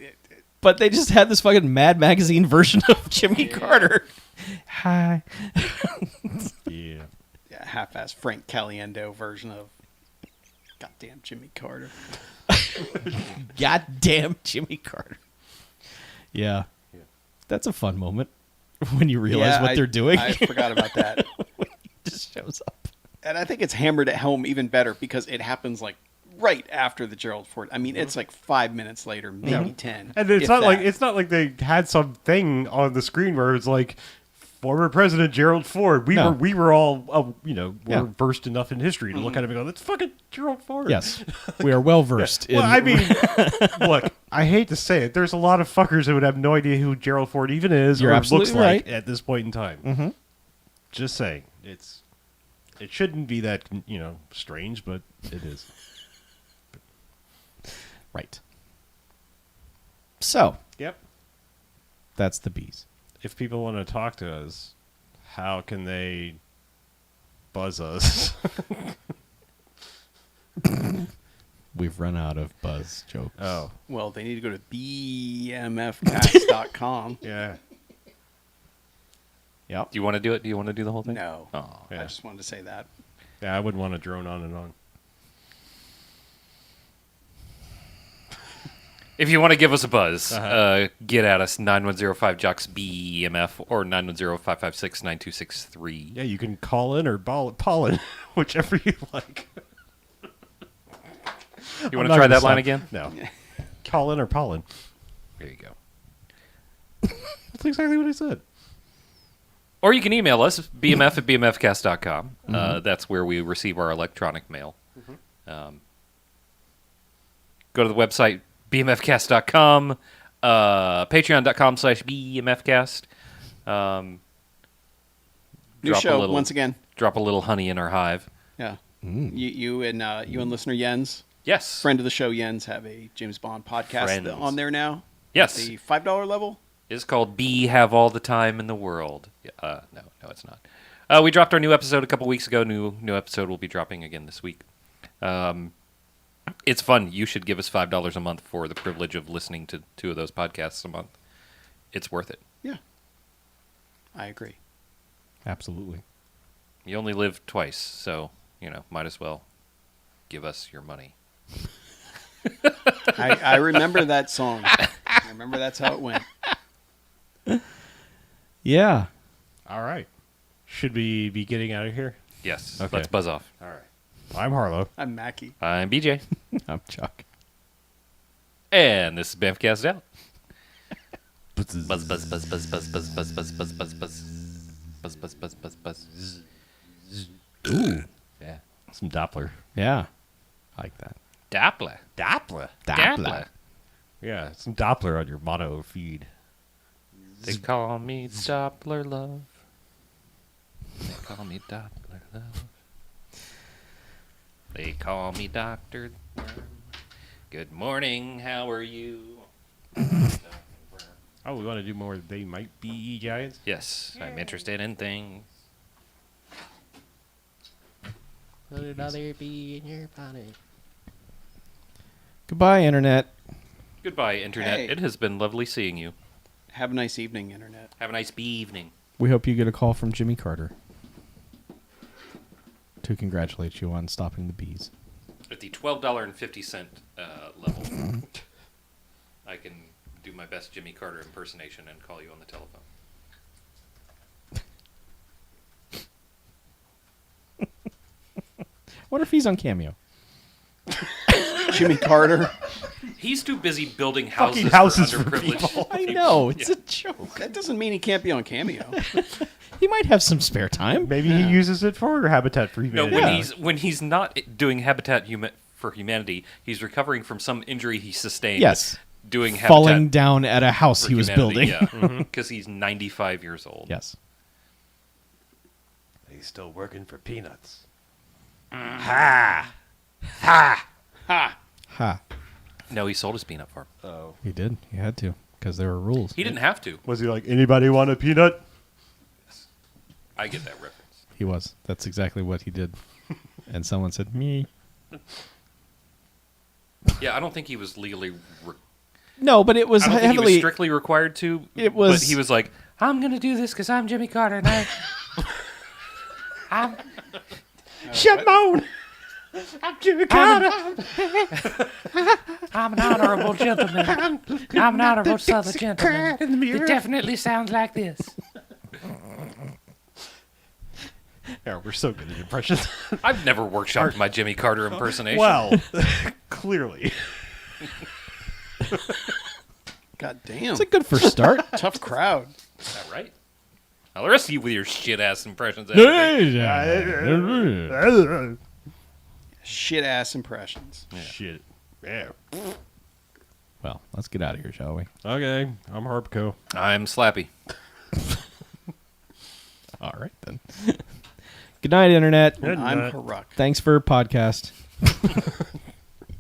But they just had this fucking Mad Magazine version of Jimmy Carter. Hi. Yeah. Yeah, half-ass Frank Caliendo version of goddamn Jimmy Carter. Goddamn Jimmy Carter. Yeah. That's a fun moment when you realize what they're doing. I forgot about that. When he just shows up. And I think it's hammered at home even better because it happens like right after the Gerald Ford. I mean, it's like 5 minutes later, maybe 10. And it's if not that. like they had some thing on the screen where it's like former President Gerald Ford. We No. were all Yeah. we're versed enough in history to look at him and go, "That's fucking Gerald Ford." Yes. We are well versed in. Well, I mean, look, I hate to say it. There's a lot of fuckers that would have no idea who Gerald Ford even is You're or absolutely looks like right. at this point in time. Mm-hmm. Just saying, it shouldn't be that strange, but it is. Right. So, Yep. that's the bees. If people want to talk to us, how can they buzz us? We've run out of buzz jokes. Oh, Well, they need to go to BMFcast.com. yeah. Yep. Do you want to do it? Do you want to do the whole thing? No. Oh. Yeah. I just wanted to say that. Yeah, I wouldn't want to drone on and on. If you want to give us a buzz, get at us 9105 BMF or 910-556-9263. Yeah, you can call in or pollen, whichever you like. You want to try that line again? No. Call in or pollen. There you go. That's exactly what I said. Or you can email us, bmf@bmfcast.com. That's where we receive our electronic mail. Go to the website, bmfcast.com, patreon.com/bmfcast. New Drop a show little- once again. Drop a little honey in our hive. Yeah. You and listener Jens, Yes. friend of the show Jens, have a James Bond podcast Friends. on there now. Yes. The $5 level. It's called Be Have All the Time in the World. No, it's not. We dropped our new episode a couple weeks ago. New episode will be dropping again this week. It's fun. You should give us $5 a month for the privilege of listening to 2 of those podcasts a month. It's worth it. Yeah. I agree. Absolutely. You only live twice, so, might as well give us your money. I remember that song. I remember that's how it went. Yeah. All right. Should we be getting out of here? Yes. Okay. Let's buzz off. All right. I'm Harlow. I'm Mackie. I'm BJ. I'm Chuck. And this is BMFcast out. Buzz, buzz, buzz, buzz, buzz, buzz, buzz, buzz, buzz, buzz, buzz, buzz. Buzz, buzz, buzz, buzz, buzz. Ooh. Yeah. Some Doppler. Yeah. I like that. Doppler. Doppler. Doppler. Yeah, some Doppler on your mono feed. They call me Doppler Love. They call me Doppler Love. They call me Dr. Worm. Good morning, how are you? Oh, we want to do more They Might Be Giants? Yes, I'm interested in things. Put another bee in your bonnet. Goodbye, Internet. Goodbye, Internet. Hey. It has been lovely seeing you. Have a nice evening, Internet. Have a nice evening. We hope you get a call from Jimmy Carter to congratulate you on stopping the bees. At the $12.50 level, I can do my best Jimmy Carter impersonation and call you on the telephone. What if he's on Cameo? Jimmy Carter. He's too busy building houses, houses for for underprivileged people. I people. know. It's Yeah. a joke. That doesn't mean he can't be on Cameo. He might have some spare time. Maybe he uses it for Habitat for No, Humanity. when he's not doing for Humanity, he's recovering from some injury he sustained. Yes. Doing Falling Habitat down at a house for he was Humanity, building. Yeah, because he's 95 years old. Yes. He's still working for peanuts. Ha! Ha. No, he sold his peanut farm. Oh. He did. He had to because there were rules. He didn't have to. Was he like, anybody want a peanut? I get that reference. He was. That's exactly what he did. And someone said, me. Yeah, I don't think he was legally. No, but it was I don't think he heavily. was strictly required to. It was- But he was like, I'm gonna do this because I'm Jimmy Carter and I'm Shimon! I'm Jimmy Carter! I'm an honorable gentleman. I'm an honorable Southern gentleman. in the mirror. It definitely sounds like this. Yeah, we're so good at impressions. I've never workshopped my Jimmy Carter impersonation. Well, clearly. God damn. It's a good first start. Tough crowd. Is that right? I'll arrest you with your shit ass impressions. Shit ass impressions. Shit. Yeah. Well, let's get out of here, shall we? Okay, I'm Harpco. I'm Slappy. All right, then. Good night, Internet. Good I'm night. Haruk. Thanks for podcast.